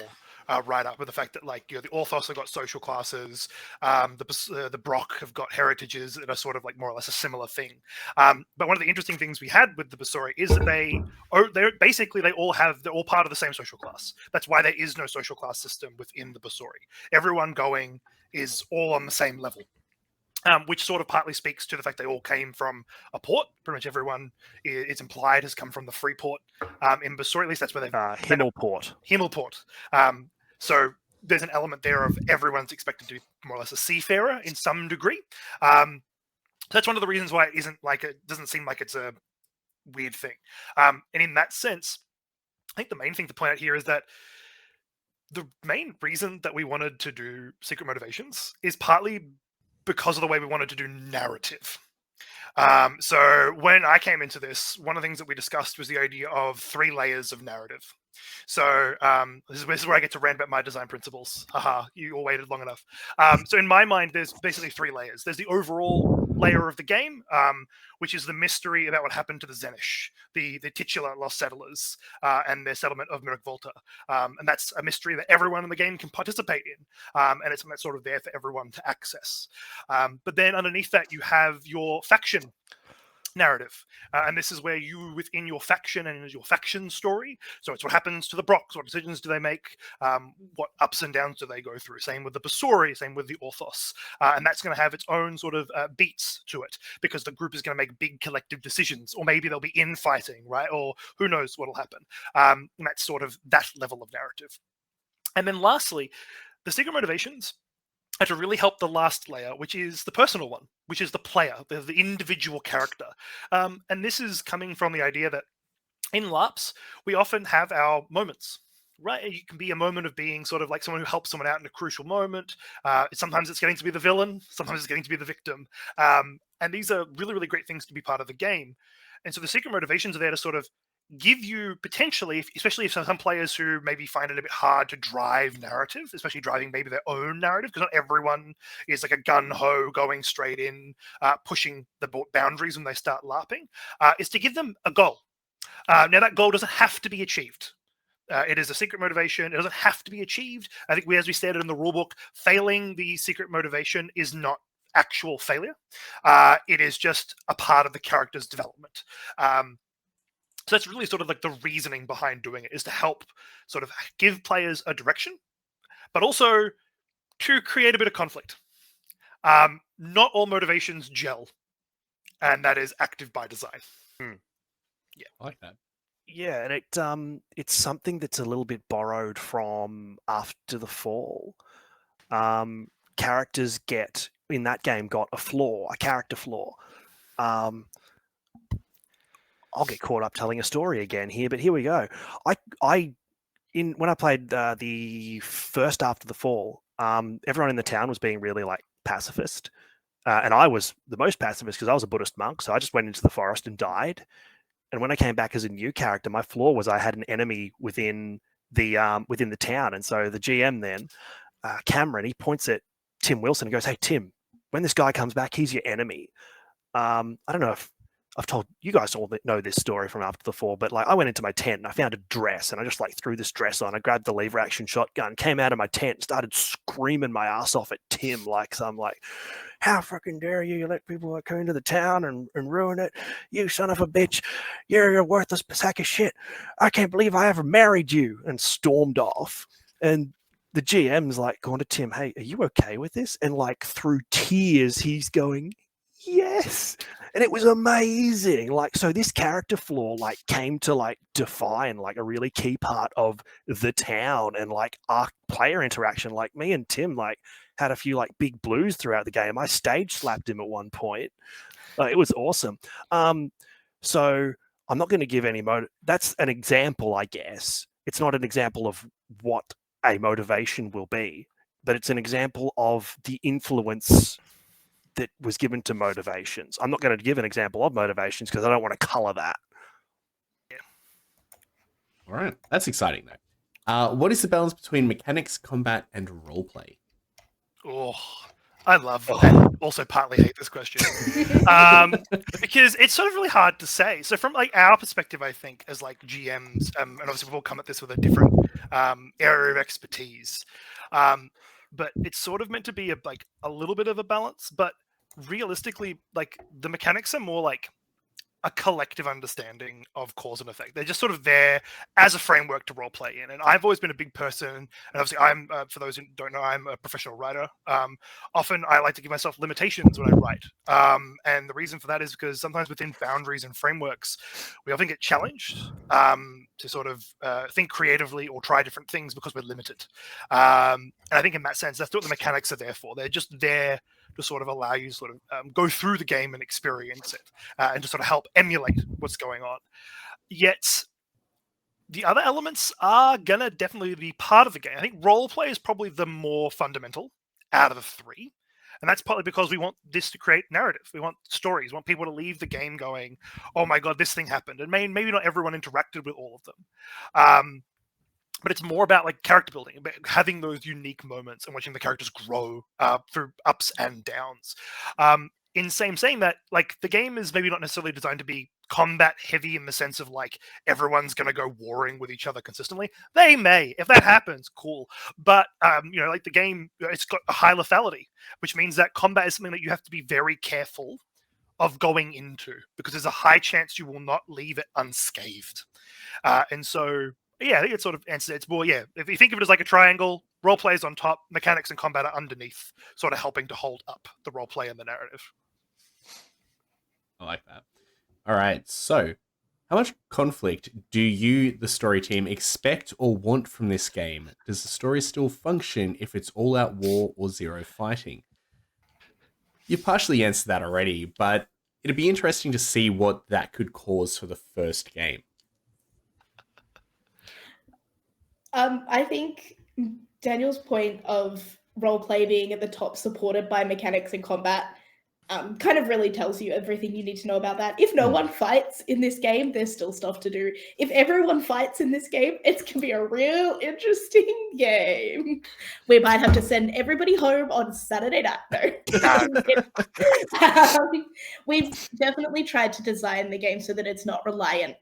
S4: write-up, with the fact that like, you know, the Orthos have got social classes, the Brock have got heritages that are sort of like more or less a similar thing. But one of the interesting things we had with the Barçori is that they're all part of the same social class. That's why there is no social class system within the Barçori. Everyone going is all on the same level. Which sort of partly speaks to the fact they all came from a port. Pretty much everyone, it's implied, has come from the free port in Barçori. At least that's where they've...
S2: Himmelport.
S4: Himmelport. So there's an element there of everyone's expected to be more or less a seafarer in some degree. So that's one of the reasons why it doesn't seem like it's a weird thing. And in that sense, I think the main thing to point out here is that the main reason that we wanted to do secret motivations is partly because of the way we wanted to do narrative. So when I came into this, one of the things that we discussed was the idea of 3 layers of narrative. So this is where I get to rant about my design principles. Haha, you all waited long enough. So in my mind, there's basically 3 layers. There's the overall layer of the game, which is the mystery about what happened to the Zenish, the titular Lost Settlers, and their settlement of Mirkvolta. And that's a mystery that everyone in the game can participate in. And it's something that's sort of there for everyone to access. But then underneath that, you have your faction narrative, and this is where you within your faction and your faction story, so it's what happens to the Brocks, what decisions do they make, what ups and downs do they go through. Same with the Barçori, same with the Orthos, and that's going to have its own sort of beats to it, because the group is going to make big collective decisions, or maybe they'll be infighting, right, or who knows what'll happen. And that's sort of that level of narrative. And then lastly, the secret motivations to really help the last layer, which is the personal one, which is the player, the individual character. And this is coming from the idea that in LARPs, we often have our moments, right? You can be a moment of being sort of like someone who helps someone out in a crucial moment. Sometimes it's getting to be the villain, sometimes it's getting to be the victim. And these are really, really great things to be part of the game. And so the secret motivations are there to sort of give you potentially, especially if some players who maybe find it a bit hard to drive narrative, especially driving maybe their own narrative, because not everyone is like a gun-ho going straight in, pushing the boundaries when they start LARPing, is to give them a goal. Now that goal doesn't have to be achieved. It is a secret motivation. It doesn't have to be achieved. I think as we stated in the rulebook, failing the secret motivation is not actual failure. It is just a part of the character's development. So that's really sort of like the reasoning behind doing it, is to help sort of give players a direction, but also to create a bit of conflict. Not all motivations gel, and that is active by design.
S1: Yeah, I like that.
S2: Yeah, and it's something that's a little bit borrowed from After the Fall. Characters in that game got a character flaw. I'll get caught up telling a story again here, but here we go. When I played the first After the Fall, everyone in the town was being really like pacifist, and I was the most pacifist because I was a Buddhist monk. So I just went into the forest and died. And when I came back as a new character, my flaw was I had an enemy within the town, and so the GM then, Cameron, he points at Tim Wilson and goes, "Hey Tim, when this guy comes back, he's your enemy." I don't know if I've told you guys all know this story from After the Fall, but like I went into my tent and I found a dress and I just like threw this dress on. I grabbed the lever action shotgun, came out of my tent, and started screaming my ass off at Tim like some like, "How fucking dare you let people come into the town and ruin it? You son of a bitch. You're a worthless sack of shit. I can't believe I ever married you," and stormed off. And the GM's like going to Tim, "Hey, are you okay with this?" And like through tears, he's going, "Yes." And it was amazing. Like, so this character flaw like came to like define like a really key part of the town and like our player interaction. Like me and Tim like had a few like big blues throughout the game. I stage slapped him at one point. It was awesome. So I'm not going to give any that's an example, I guess. It's not an example of what a motivation will be, but it's an example of the influence that was given to motivations. I'm not going to give an example of motivations because I don't want to color that.
S4: Yeah.
S1: All right, that's exciting though. What is the balance between mechanics, combat, and roleplay?
S4: Oh, I love and also partly hate this question because it's sort of really hard to say. So from like our perspective, I think as like GMs, and obviously we'll come at this with a different area of expertise, but it's sort of meant to be a little bit of a balance. But realistically, like the mechanics are more like a collective understanding of cause and effect. They're just sort of there as a framework to role play in. And I've always been a big person, and obviously I'm, for those who don't know, I'm a professional writer. Often I like to give myself limitations when I write. And the reason for that is because sometimes within boundaries and frameworks, we often get challenged to sort of think creatively or try different things because we're limited. And I think in that sense, that's what the mechanics are there for. They're just there to sort of allow you to sort of go through the game and experience it and to sort of help emulate what's going on. Yet the other elements are going to definitely be part of the game. I think roleplay is probably the more fundamental out of the three. And that's partly because we want this to create narrative. We want stories. We want people to leave the game going, "Oh my God, this thing happened." And maybe not everyone interacted with all of them. But it's more about like character building, about having those unique moments and watching the characters grow through ups and downs. In saying that, like the game is maybe not necessarily designed to be combat heavy in the sense of like everyone's going to go warring with each other consistently. They may, if that happens, cool. But like the game, it's got a high lethality, which means that combat is something that you have to be very careful of going into because there's a high chance you will not leave it unscathed. And so. Yeah, I think it sort of answers it. It's more, yeah, if you think of it as like a triangle, role play is on top, mechanics and combat are underneath, sort of helping to hold up the role play and the narrative.
S1: I like that. All right, so how much conflict do you, the story team, expect or want from this game? Does the story still function if it's all-out war or zero fighting? You've partially answered that already, but it'd be interesting to see what that could cause for the first game.
S3: I think Daniel's point of roleplay being at the top supported by mechanics and combat kind of really tells you everything you need to know about that. If no one fights in this game, there's still stuff to do. If everyone fights in this game, it's going to be a real interesting game. We might have to send everybody home on Saturday night. No. We've definitely tried to design the game so that it's not reliant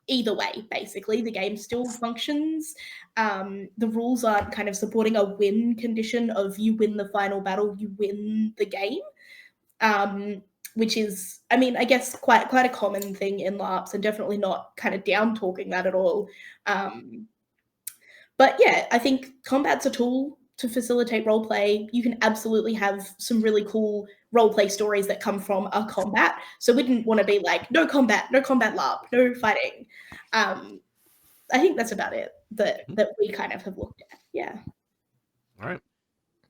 S3: either way, basically. The game still functions. The rules aren't kind of supporting a win condition of you win the final battle, you win the game. Which is, I mean, I guess quite a common thing in LARPs, and definitely not kind of down talking that at all. But yeah, I think combat's a tool to facilitate roleplay. You can absolutely have some really cool roleplay stories that come from a combat. So we didn't want to be like, no combat LARP, no fighting. I think that's about it that we kind of have looked at. Yeah.
S1: All right.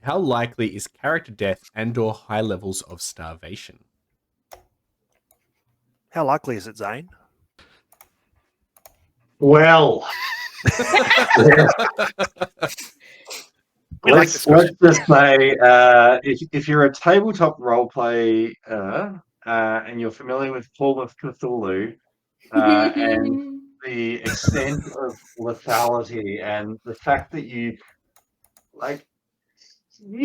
S1: How likely is character death and/or high levels of starvation?
S2: How likely is it, Zane?
S5: Well,
S4: We like this
S5: let's
S4: question.
S5: just say if you're a tabletop role play and you're familiar with Call of Cthulhu and the extent of lethality and the fact that you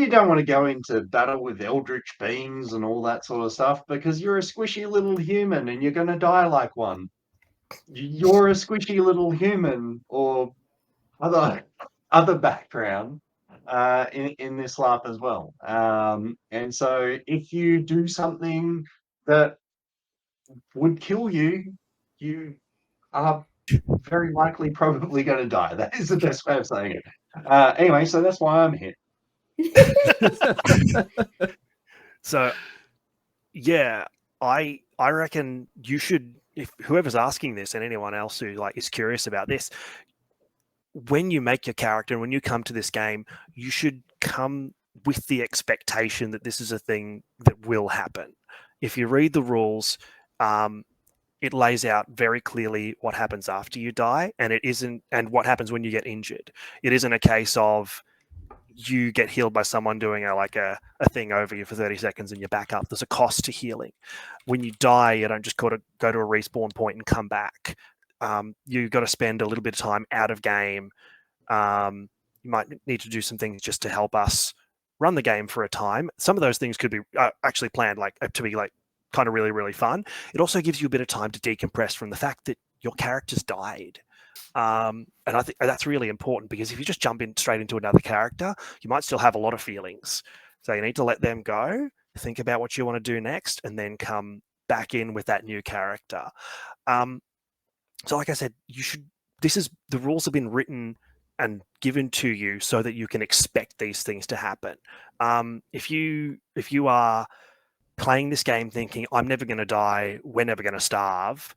S5: don't want to go into battle with eldritch beings and all that sort of stuff because you're a squishy little human and you're going to die like one. You're a squishy little human or other background in this LARP as well. And so if you do something that would kill you, you are very likely probably going to die. That is the best way of saying it. Anyway, so that's why I'm here.
S2: So, yeah, I reckon you should, if whoever's asking this and anyone else who is curious about this, when you make your character and when you come to this game, you should come with the expectation that this is a thing that will happen. If you read the rules, it lays out very clearly what happens after you die, and what happens when you get injured. It isn't a case of you get healed by someone doing a thing over you for 30 seconds and you're back up. There's a cost to healing. When you die, you don't just go to a respawn point and come back. You've got to spend a little bit of time out of game. You might need to do some things just to help us run the game for a time. Some of those things could be actually planned to be kind of really, really fun. It also gives you a bit of time to decompress from the fact that your character's died. And I think that's really important, because if you just jump in straight into another character, you might still have a lot of feelings. So you need to let them go, think about what you want to do next, and then come back in with that new character. So like I said, the rules have been written and given to you so that you can expect these things to happen. If you are playing this game thinking, I'm never going to die, we're never going to starve,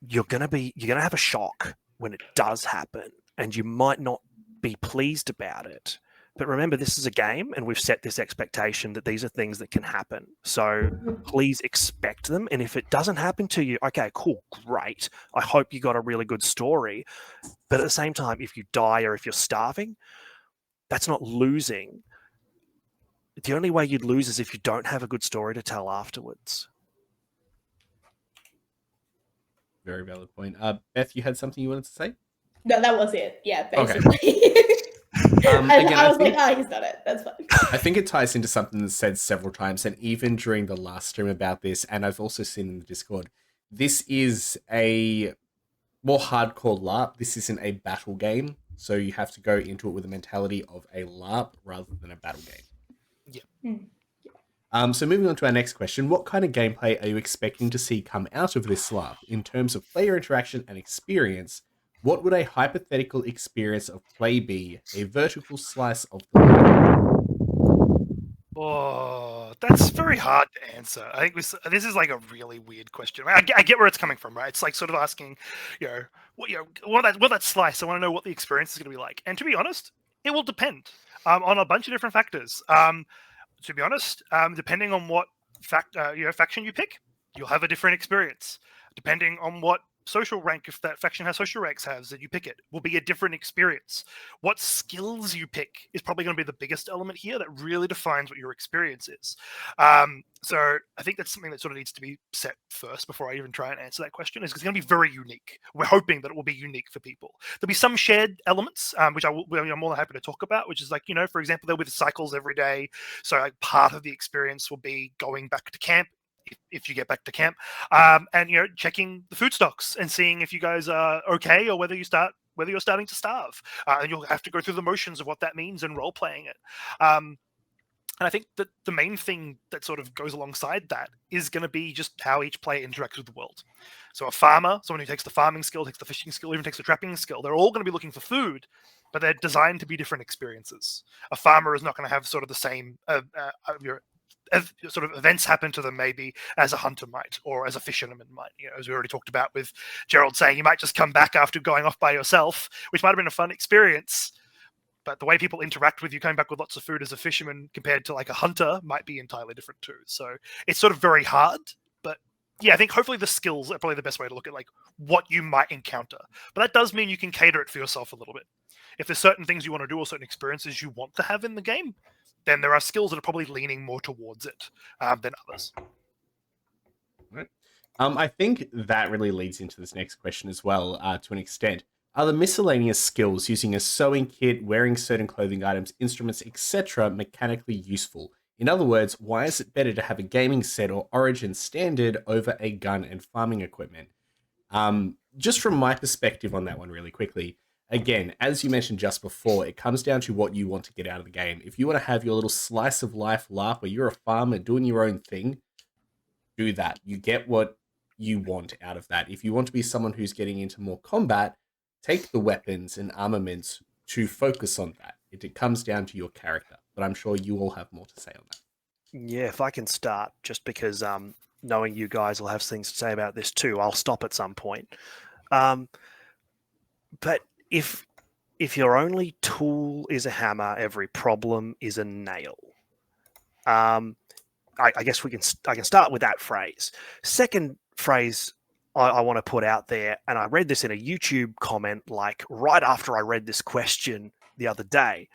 S2: you're going to have a shock when it does happen, and you might not be pleased about it. But remember, this is a game, and we've set this expectation that these are things that can happen. So please expect them. And if it doesn't happen to you, okay, cool, great. I hope you got a really good story. But at the same time, if you die or if you're starving, that's not losing. The only way you'd lose is if you don't have a good story to tell afterwards.
S1: Very valid point. Beth, you had something you wanted to say?
S3: No, that was it. Yeah, basically. Okay. I was like, he's done it. That's fine.
S1: I think it ties into something that's said several times, and even during the last stream about this, and I've also seen in the Discord, this is a more hardcore LARP. This isn't a battle game, so you have to go into it with a mentality of a LARP rather than a battle game.
S4: Yeah.
S1: So moving on to our next question, what kind of gameplay are you expecting to see come out of this LARP in terms of player interaction and experience? What would a hypothetical experience of play be? A vertical slice of the land?
S4: Oh, that's very hard to answer. I think this is like a really weird question. I get where it's coming from, right? It's like sort of asking, what that slice. I want to know what the experience is going to be like. And to be honest, it will depend on a bunch of different factors. To be honest, depending on what faction you pick, you'll have a different experience. Depending on what social rank, if that faction has social ranks that you pick it, will be a different experience. What skills you pick is probably going to be the biggest element here that really defines what your experience is. So I think that's something that sort of needs to be set first before I even try and answer that question. It's going to be very unique. We're hoping that it will be unique for people. There'll be some shared elements, which I'm more than happy to talk about, which is like, for example, there'll be the cycles every day. So like part of the experience will be going back to camp if you get back to camp, and checking the food stocks and seeing if you guys are okay or whether you're starting to starve, and you'll have to go through the motions of what that means and role playing it. And I think that the main thing that sort of goes alongside that is going to be just how each player interacts with the world. So a farmer, someone who takes the farming skill, takes the fishing skill, even takes the trapping skill, they're all going to be looking for food, but they're designed to be different experiences. A farmer is not going to have sort of the same sort of events happen to them maybe as a hunter might, or as a fisherman might. As we already talked about with Gerald saying, you might just come back after going off by yourself, which might have been a fun experience. But the way people interact with you coming back with lots of food as a fisherman compared to like a hunter might be entirely different too. So it's sort of very hard. But yeah, I think hopefully the skills are probably the best way to look at like what you might encounter. But that does mean you can cater it for yourself a little bit. If there's certain things you want to do or certain experiences you want to have in the game, then there are skills that are probably leaning more towards it than others.
S1: Right. I think that really leads into this next question as well, to an extent. Are the miscellaneous skills using a sewing kit, wearing certain clothing items, instruments, etc. mechanically useful? In other words, why is it better to have a gaming set or Origin standard over a gun and farming equipment? Just from my perspective on that one really quickly, again, as you mentioned just before, it comes down to what you want to get out of the game. If you want to have your little slice of life LARP where you're a farmer doing your own thing, do that. You get what you want out of that. If you want to be someone who's getting into more combat, take the weapons and armaments to focus on that. It comes down to your character, but I'm sure you all have more to say on that.
S2: Yeah, if I can start, just because knowing you guys will have things to say about this too, I'll stop at some point. But if your only tool is a hammer, every problem is a nail. I guess I can start with that phrase. Second phrase I want to put out there, and I read this in a YouTube comment like right after I read this question the other day.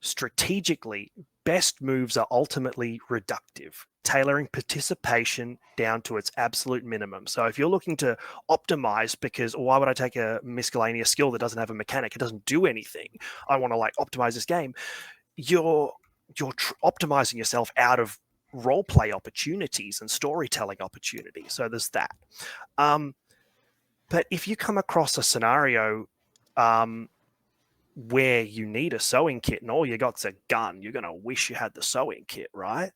S2: Strategically, best moves are ultimately reductive, tailoring participation down to its absolute minimum. So if you're looking to optimize because why would I take a miscellaneous skill that doesn't have a mechanic? It doesn't do anything. I want to like optimize this game. You're optimizing yourself out of role play opportunities and storytelling opportunities. So there's that. But if you come across a scenario where you need a sewing kit and all you got's a gun, you're going to wish you had the sewing kit, right?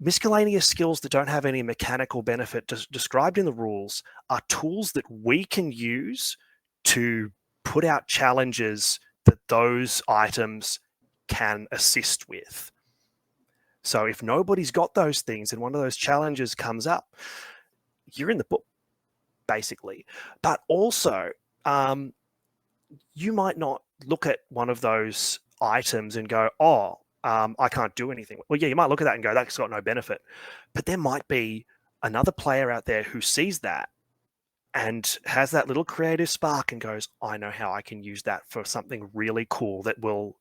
S2: Miscellaneous skills that don't have any mechanical benefit described in the rules are tools that we can use to put out challenges that those items can assist with. So if nobody's got those things and one of those challenges comes up, you're in the book, basically. But also, you might not look at one of those items and go, oh, I can't do anything. Well, yeah, you might look at that and go, that's got no benefit. But there might be another player out there who sees that and has that little creative spark and goes, I know how I can use that for something really cool that will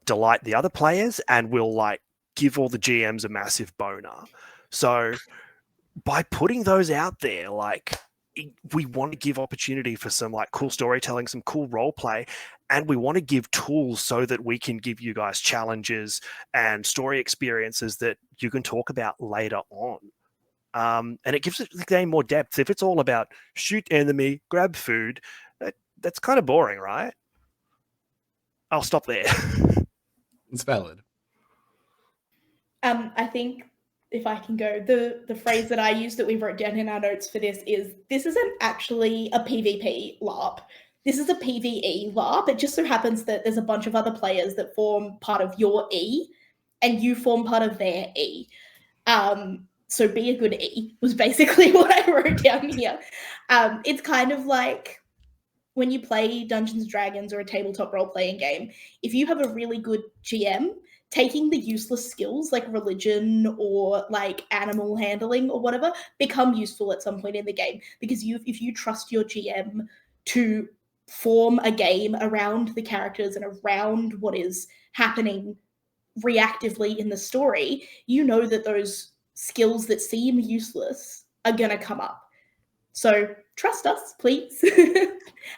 S2: delight the other players and will like give all the GMs a massive boner. So by putting those out there, like we want to give opportunity for some like cool storytelling, some cool role play, and we want to give tools so that we can give you guys challenges and story experiences that you can talk about later on. And it gives the game more depth. If it's all about shoot enemy, grab food, that's kind of boring, right? I'll stop there.
S1: It's valid.
S3: I think if I can go, the phrase that I use that we wrote down in our notes for this isn't actually a PvP LARP. This is a PvE LARP. It just so happens that there's a bunch of other players that form part of your E, and you form part of their E. So be a good E was basically what I wrote down here. It's kind of like when you play Dungeons & Dragons or a tabletop role-playing game, if you have a really good GM, taking the useless skills like religion or like animal handling or whatever become useful at some point in the game, because if you trust your GM to form a game around the characters and around what is happening reactively in the story, you know that those skills that seem useless are going to come up. So trust us, please,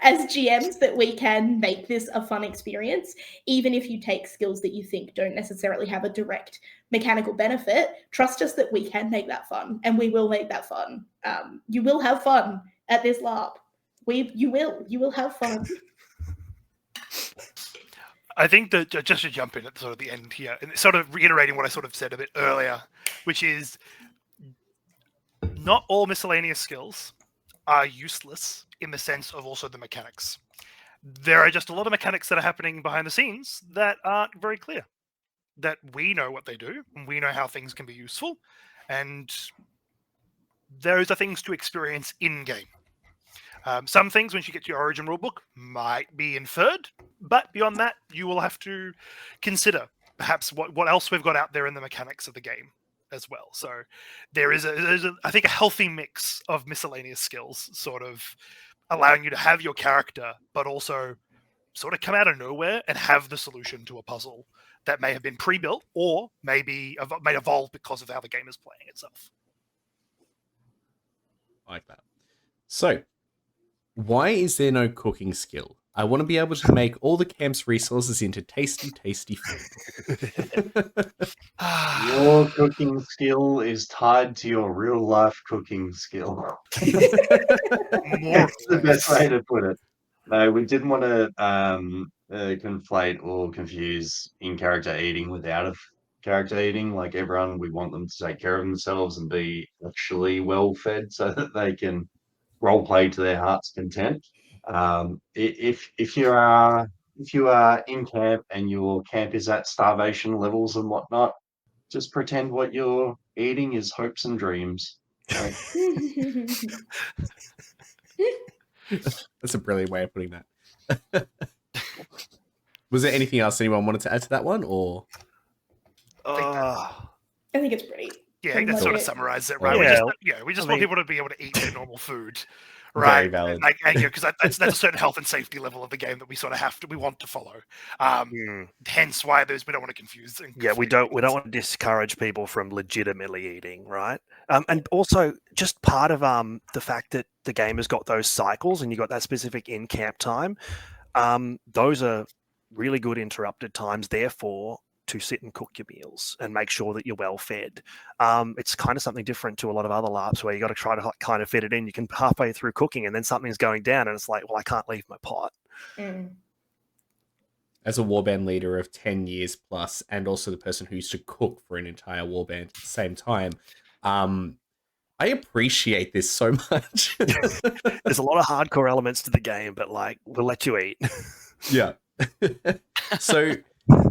S3: as GMs, that we can make this a fun experience. Even if you take skills that you think don't necessarily have a direct mechanical benefit, trust us that we can make that fun, and we will make that fun. You will have fun at this LARP. You will have fun.
S4: I think that just to jump in at sort of the end here, and sort of reiterating what I sort of said a bit earlier, which is not all miscellaneous skills are useless in the sense of also the mechanics. There are just a lot of mechanics that are happening behind the scenes that aren't very clear. That we know what they do, and we know how things can be useful, and those are things to experience in-game. Some things, once you get to your origin rulebook, might be inferred, but beyond that, you will have to consider perhaps what else we've got out there in the mechanics of the game as well. So there is I think, a healthy mix of miscellaneous skills, sort of allowing you to have your character, but also sort of come out of nowhere and have the solution to a puzzle that may have been pre-built or may evolve because of how the game is playing itself.
S1: I like that. So, why is there no cooking skill? I want to be able to make all the camp's resources into tasty, tasty food.
S5: Your cooking skill is tied to your real life cooking skill.
S4: More
S5: That's the best way to put it. No, we didn't want to conflate or confuse in-character eating with out-of-character eating. Like everyone, we want them to take care of themselves and be actually well-fed so that they can roleplay to their heart's content. If you are in camp and your camp is at starvation levels and whatnot, just pretend what you're eating is hopes and dreams. Like,
S1: That's a brilliant way of putting that. Was there anything else anyone wanted to add to that one, or?
S3: I think it's pretty.
S4: Yeah, I think that sort of summarizes it, right? We just want people to be able to eat their normal food, right?
S1: Very valid.
S4: Because that's a certain health and safety level of the game that we sort of we want to follow. Hence why we don't want to confuse.
S2: We don't want to discourage people from legitimately eating, right? And also just part of the fact that the game has got those cycles and you got that specific in-camp time. Those are really good interrupted times, therefore, to sit and cook your meals and make sure that you're well fed. It's kind of something different to a lot of other LARPs where you got to try to kind of fit it in. You can halfway through cooking and then something's going down and it's like, well, I can't leave my pot.
S1: As a warband leader of 10 years plus, and also the person who used to cook for an entire warband at the same time, I appreciate this so much.
S2: There's a lot of hardcore elements to the game, but like, we'll let you eat.
S1: Yeah. So,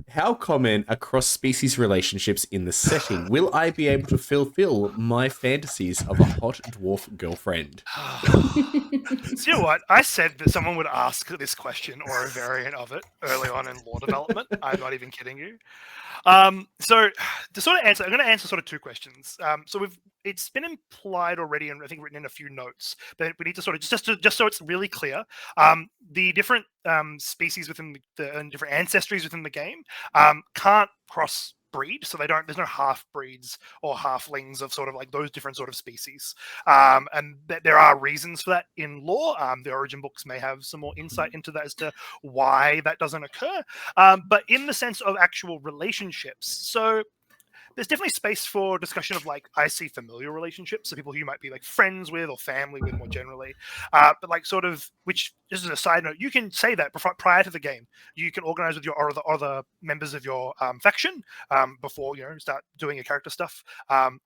S1: how common are cross-species relationships in the setting? Will I be able to fulfill my fantasies of a hot dwarf girlfriend?
S4: So you know what? I said that someone would ask this question or a variant of it early on in lore development. I'm not even kidding you. So to sort of answer, I'm going to answer sort of two questions. So it's been implied already, and I think written in a few notes, but we need to sort of just so it's really clear. The different species within and different ancestries within the game can't cross breed, so there's no half breeds or halflings of sort of like those different sort of species, and there are reasons for that in lore. The origin books may have some more insight into that as to why that doesn't occur, but in the sense of actual relationships, so there's definitely space for discussion of like, I see familial relationships, so people who you might be like friends with or family with more generally, but like sort of, which just as a side note, you can say that prior to the game. You can organize with your other members of your faction before you start doing your character stuff.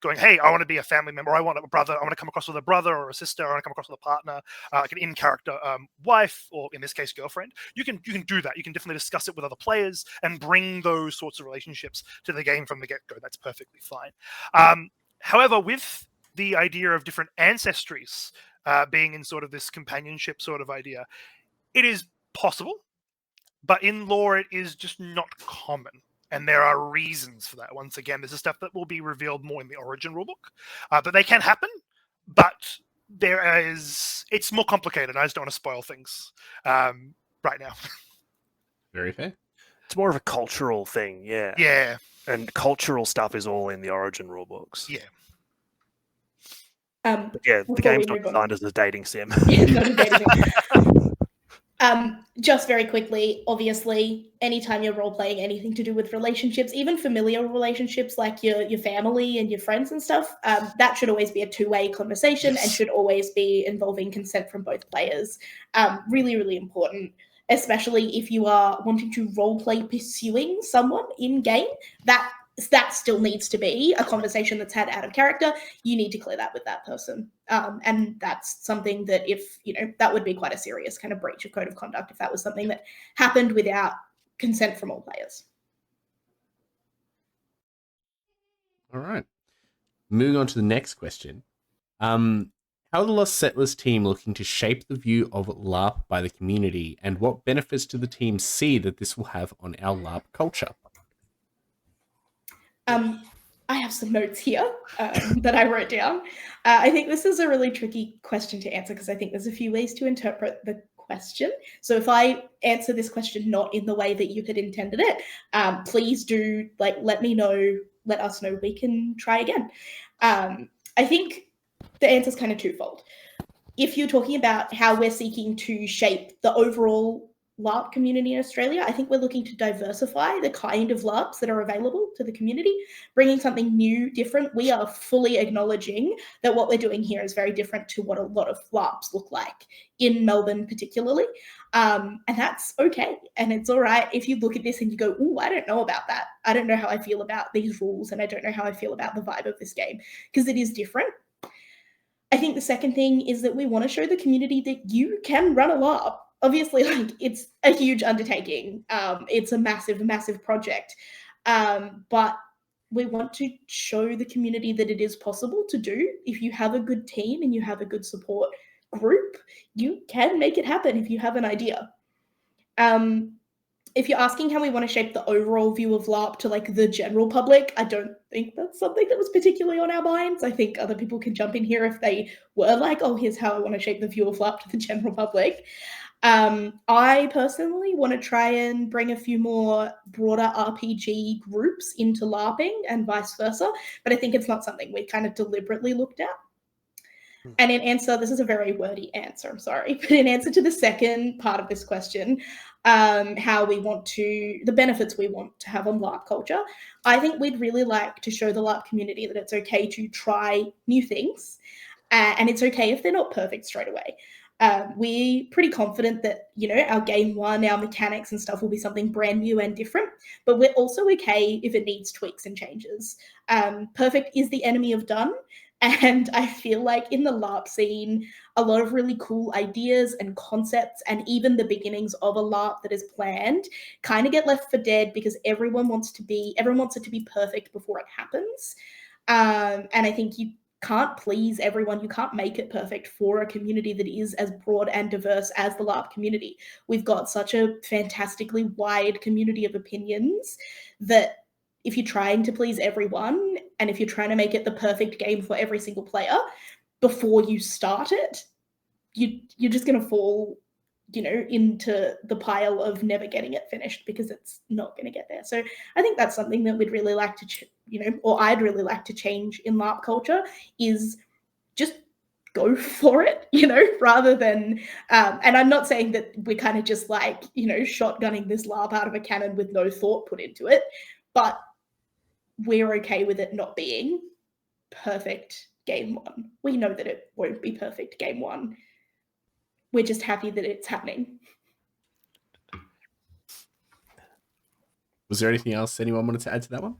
S4: Going, hey, I want to be a family member. Or I want a brother. I want to come across with a brother or a sister. Or I want to come across with a partner, like an in-character wife, or in this case, girlfriend. You can do that. You can definitely discuss it with other players and bring those sorts of relationships to the game from the get-go. That's perfectly fine. However, with the idea of different ancestries being in sort of this companionship sort of idea, it is possible, but in lore it is just not common, and there are reasons for that. Once again, this is stuff that will be revealed more in the origin rulebook, but they can happen, but it's more complicated. I just don't want to spoil things right now. Very fair.
S2: It's more of a cultural thing, yeah. And cultural stuff is all in the origin rulebooks.
S4: Yeah.
S2: Yeah, the
S3: before we
S2: game's not
S3: move on.
S2: designed as a dating sim.
S3: It's not a dating sim. Just very quickly, obviously, anytime you're role playing anything to do with relationships, even familiar relationships like your family and your friends and stuff, that should always be a two-way conversation and should always be involving consent from both players. Really, really important, especially if you are wanting to role play pursuing someone in game. That still needs to be a conversation that's had out of character. You need to clear that with that person. And that's something that if, that would be quite a serious kind of breach of code of conduct if that was something that happened without consent from all players.
S1: All right. Moving on to the next question. How are the Lost Settlers team looking to shape the view of LARP by the community, and what benefits do the team see that this will have on our LARP culture?
S3: I have some notes here that I wrote down. I think this is a really tricky question to answer because I think there's a few ways to interpret the question. So if I answer this question not in the way that you had intended it, please do let me know, let us know, we can try again. I think the answer is kind of twofold. If you're talking about how we're seeking to shape the overall LARP community in Australia, I think we're looking to diversify the kind of LARPs that are available to the community, bringing something new, different. We are fully acknowledging that what we're doing here is very different to what a lot of LARPs look like in Melbourne particularly. And that's okay. And it's all right if you look at this and you go, oh, I don't know about that. I don't know how I feel about these rules, and I don't know how I feel about the vibe of this game, because it is different. I think the second thing is that we want to show the community that you can run a LARP. Obviously, it's a huge undertaking. It's a massive, massive project. But we want to show the community that it is possible to do. If you have a good team and you have a good support group, you can make it happen if you have an idea. If you're asking how we want to shape the overall view of LARP to the general public, I don't think that's something that was particularly on our minds. I think other people can jump in here if they were like, oh, here's how I want to shape the view of LARP to the general public. I personally want to try and bring a few more broader RPG groups into LARPing and vice versa, but I think it's not something we kind of deliberately looked at. And in answer, this is a very wordy answer, I'm sorry, but in answer to the second part of this question, the benefits we want to have on LARP culture, I think we'd really like to show the LARP community that it's okay to try new things, and it's okay if they're not perfect straight away. We're pretty confident that, our game one, our mechanics and stuff will be something brand new and different, but we're also okay if it needs tweaks and changes. Perfect is the enemy of done. And I feel like in the LARP scene, a lot of really cool ideas and concepts and even the beginnings of a LARP that is planned kind of get left for dead because everyone wants it to be perfect before it happens. And I think you can't please everyone. You can't make it perfect for a community that is as broad and diverse as the LARP community. We've got such a fantastically wide community of opinions that if you're trying to please everyone and if you're trying to make it the perfect game for every single player before you start it, you're just going to fall, into the pile of never getting it finished because it's not going to get there. So I think that's something that we'd really like to, or I'd really like to change in LARP culture is just go for it, rather than, and I'm not saying that we're kind of just shotgunning this LARP out of a cannon with no thought put into it, but we're okay with it not being perfect game one. We know that it won't be perfect game one. We're just happy that it's happening.
S1: Was there anything else anyone wanted to add to that one?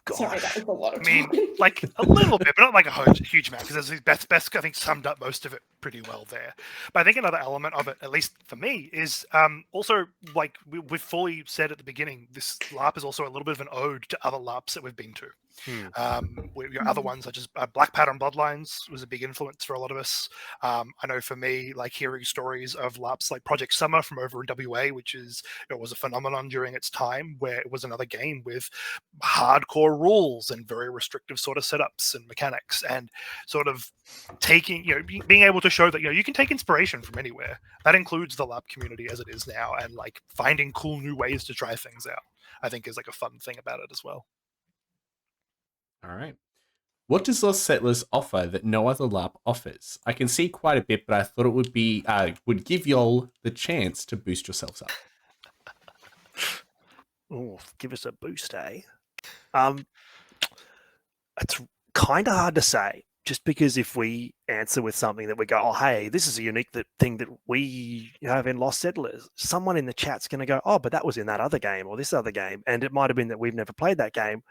S2: Gosh.
S3: Sorry, that was a lot of
S4: I mean,
S3: talking.
S4: a little bit, but not like a huge amount, because Beth, I think, summed up most of it pretty well there. But I think another element of it, at least for me, is also, we've fully said at the beginning, this LARP is also a little bit of an ode to other LARPs that we've been to. Other ones such as Blackpowder and Bloodlines was a big influence for a lot of us. I know for me, hearing stories of LARPs like Project Summer from over in WA, which was a phenomenon during its time, where it was another game with hardcore rules and very restrictive sort of setups and mechanics, and sort of taking, being able to show that you can take inspiration from anywhere. That includes the LARP community as it is now, and finding cool new ways to try things out, I think is a fun thing about it as well.
S1: All right. What does Lost Settlers offer that no other LARP offers? I can see quite a bit, but I thought it would be would give y'all the chance to boost yourselves up.
S2: Oh, give us a boost, eh? It's kind of hard to say, just because if we answer with something that we go, oh, hey, this is a unique thing that we have in Lost Settlers, someone in the chat's going to go, oh, but that was in that other game or this other game. And it might have been that we've never played that game,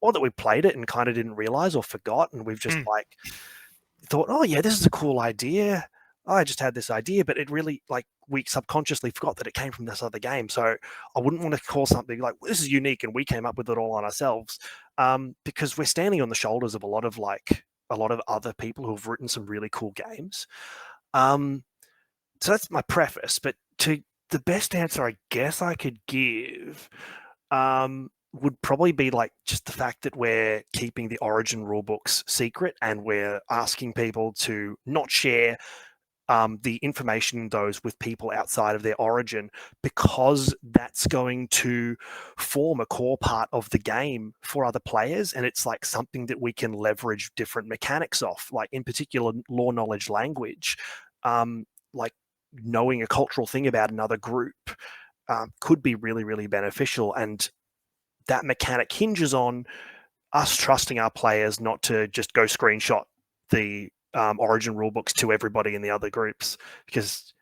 S2: or that we played it and kind of didn't realize or forgot. And we've just like thought, oh, yeah, this is a cool idea. I just had this idea, but it really, like, we subconsciously forgot that it came from this other game. So I wouldn't want to call something like, this is unique and we came up with it all on ourselves, because we're standing on the shoulders of a lot of other people who've written some really cool games. So that's my preface. But to the best answer I guess I could give would probably be like just the fact that we're keeping the origin rulebooks secret, and we're asking people to not share the information in those with people outside of their origin, because that's going to form a core part of the game for other players. And it's like something that we can leverage different mechanics off, like in particular lore knowledge language, like knowing a cultural thing about another group could be really, really beneficial. And that mechanic hinges on us trusting our players not to just go screenshot the origin rulebooks to everybody in the other groups, because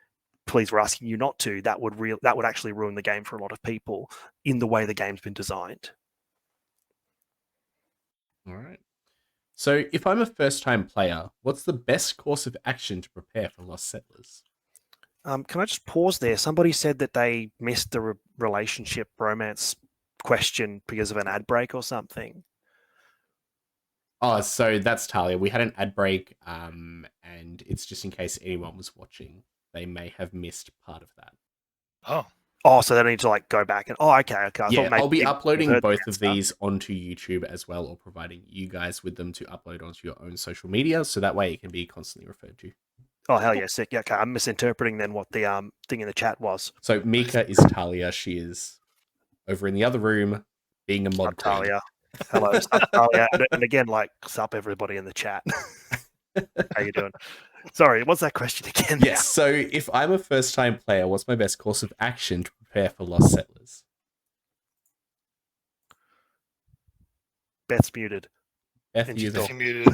S2: please, we're asking you not to. That would actually ruin the game for a lot of people in the way the game's been designed.
S1: All right. So if I'm a first-time player, what's the best course of action to prepare for Lost Settlers?
S2: Can I just pause there? Somebody said that they missed the relationship romance question because of an ad break or something.
S1: Oh, so that's Talia. We had an ad break, and it's just in case anyone was watching. They may have missed part of that.
S2: Oh, so they need to like go back and okay.
S1: Yeah, I'll be uploading both of these onto YouTube as well, or providing you guys with them to upload onto your own social media, so that way it can be constantly referred to.
S2: Oh, hell yeah, sick. Yeah, okay. I'm misinterpreting then what the thing in the chat was.
S1: So Mika is Talia. She is over in the other room being a mod queen.
S2: Talia. Hello, Talia. And again, like, sup everybody in the chat. How you doing? Sorry, what's that question again?
S1: Yes, so if I'm a first-time player, what's my best course of action to prepare for Lost Settlers?
S2: Beth's muted.
S1: Beth,
S2: And
S1: you
S2: she's
S4: muted.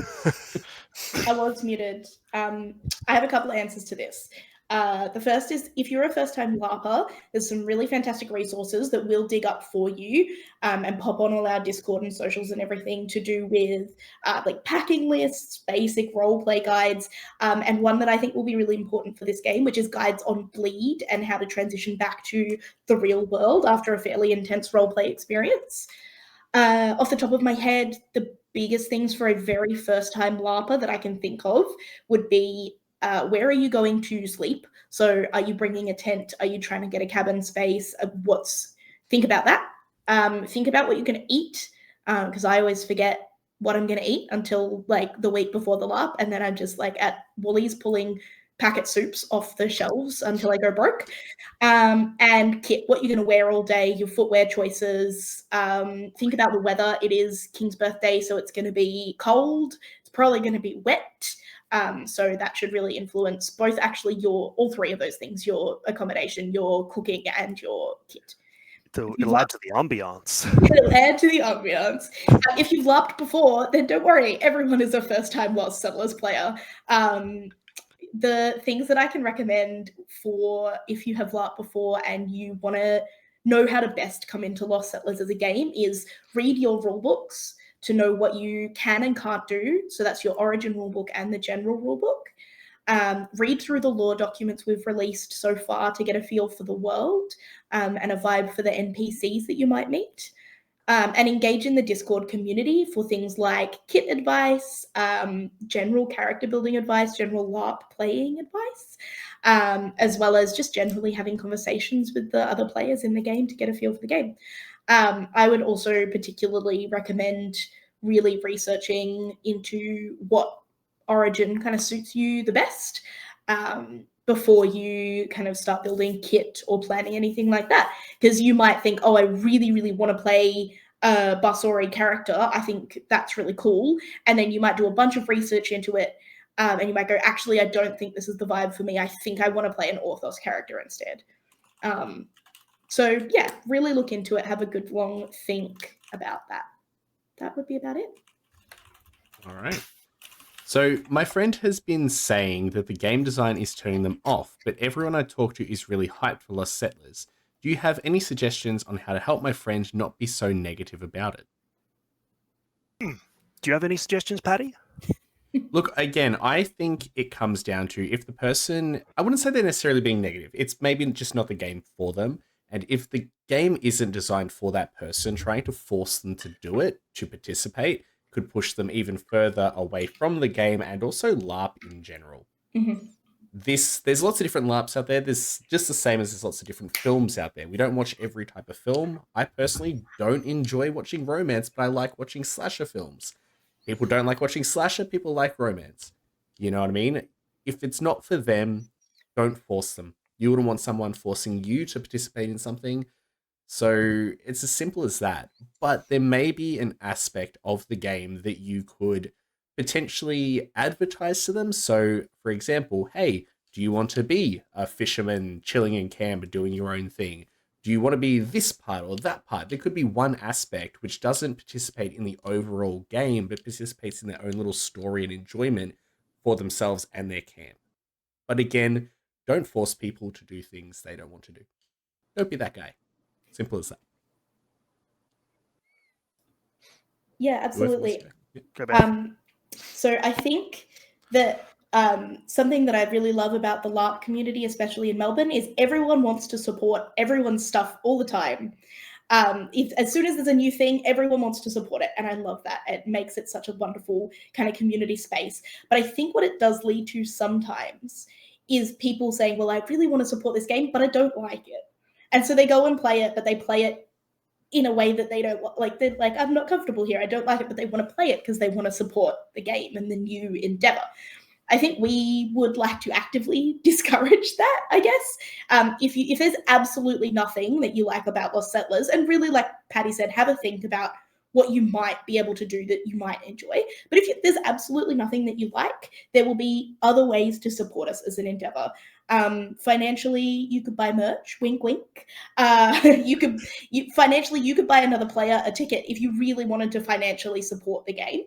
S3: I was muted. I have a couple of answers to this. The first is, if you're a first-time LARPer, there's some really fantastic resources that we'll dig up for you and pop on all our Discord and socials and everything to do with like packing lists, basic roleplay guides, and one that I think will be really important for this game, which is guides on bleed and how to transition back to the real world after a fairly intense roleplay experience. Off the top of my head, the biggest things for a very first-time LARPer that I can think of would be where are you going to sleep? So are you bringing a tent? Are you trying to get a cabin space? Think about that. Think about what you're going to eat, because I always forget what I'm going to eat until like the week before the LARP, and then I'm just like at Woolies pulling packet soups off the shelves until I go broke. And kit, what you're going to wear all day, your footwear choices. Think about the weather. It is King's birthday, so it's going to be cold. It's probably going to be wet. So that should really influence both actually all three of those things, your accommodation, your cooking, and your kit.
S2: It'll add to the ambiance.
S3: It'll add to the ambiance. If you've LARPed before, then don't worry. Everyone is a first-time Lost Settlers player. The things that I can recommend for if you have LARPed before and you want to know how to best come into Lost Settlers as a game is read your rule books to know what you can and can't do. So that's your origin rulebook and the general rulebook. Read through the lore documents we've released so far to get a feel for the world and a vibe for the NPCs that you might meet. And engage in the Discord community for things like kit advice, general character building advice, general LARP playing advice, as well as just generally having conversations with the other players in the game to get a feel for the game. I would also particularly recommend really researching into what origin kind of suits you the best before you kind of start building kit or planning anything like that. Because you might think, oh, I really, really want to play a Barßori character, I think that's really cool. And then you might do a bunch of research into it, and you might go, actually, I don't think this is the vibe for me. I think I want to play an Orthos character instead. So yeah, really look into it. Have a good long think about that. That would be about it.
S1: All right. So my friend has been saying that the game design is turning them off, but everyone I talk to is really hyped for Lost Settlers. Do you have any suggestions on how to help my friend not be so negative about it?
S2: Do you have any suggestions, Patty?
S1: Look, again, I think it comes down to if the person, I wouldn't say they're necessarily being negative. It's maybe just not the game for them. And if the game isn't designed for that person, trying to force them to do it, to participate, could push them even further away from the game and also LARP in general.
S3: Mm-hmm.
S1: There's lots of different LARPs out there. There's just the same as there's lots of different films out there. We don't watch every type of film. I personally don't enjoy watching romance, but I like watching slasher films. People don't like watching slasher, people like romance. You know what I mean? If it's not for them, don't force them. You wouldn't want someone forcing you to participate in something. So it's as simple as that. But there may be an aspect of the game that you could potentially advertise to them. So, for example, hey, do you want to be a fisherman chilling in camp doing your own thing? Do you want to be this part or that part? There could be one aspect which doesn't participate in the overall game, but participates in their own little story and enjoyment for themselves and their camp. But again, don't force people to do things they don't want to do. Don't be that guy. Simple as that.
S3: Yeah, absolutely.
S2: Go back.
S3: So I think that something that I really love about the LARP community, especially in Melbourne, is everyone wants to support everyone's stuff all the time. As soon as there's a new thing, everyone wants to support it. And I love that. It makes it such a wonderful kind of community space. But I think what it does lead to sometimes is people saying, well, I really want to support this game, but I don't like it. And so they go and play it, but they play it in a way that they don't like. They're like, I'm not comfortable here. I don't like it, but they want to play it because they want to support the game and the new endeavor. I think we would like to actively discourage that, I guess. If there's absolutely nothing that you like about Lost Settlers, and really, like Patty said, have a think about what you might be able to do that you might enjoy. But if there's absolutely nothing that you like, there will be other ways to support us as an endeavor. Financially, you could buy merch, wink, wink. Financially, you could buy another player a ticket if you really wanted to financially support the game.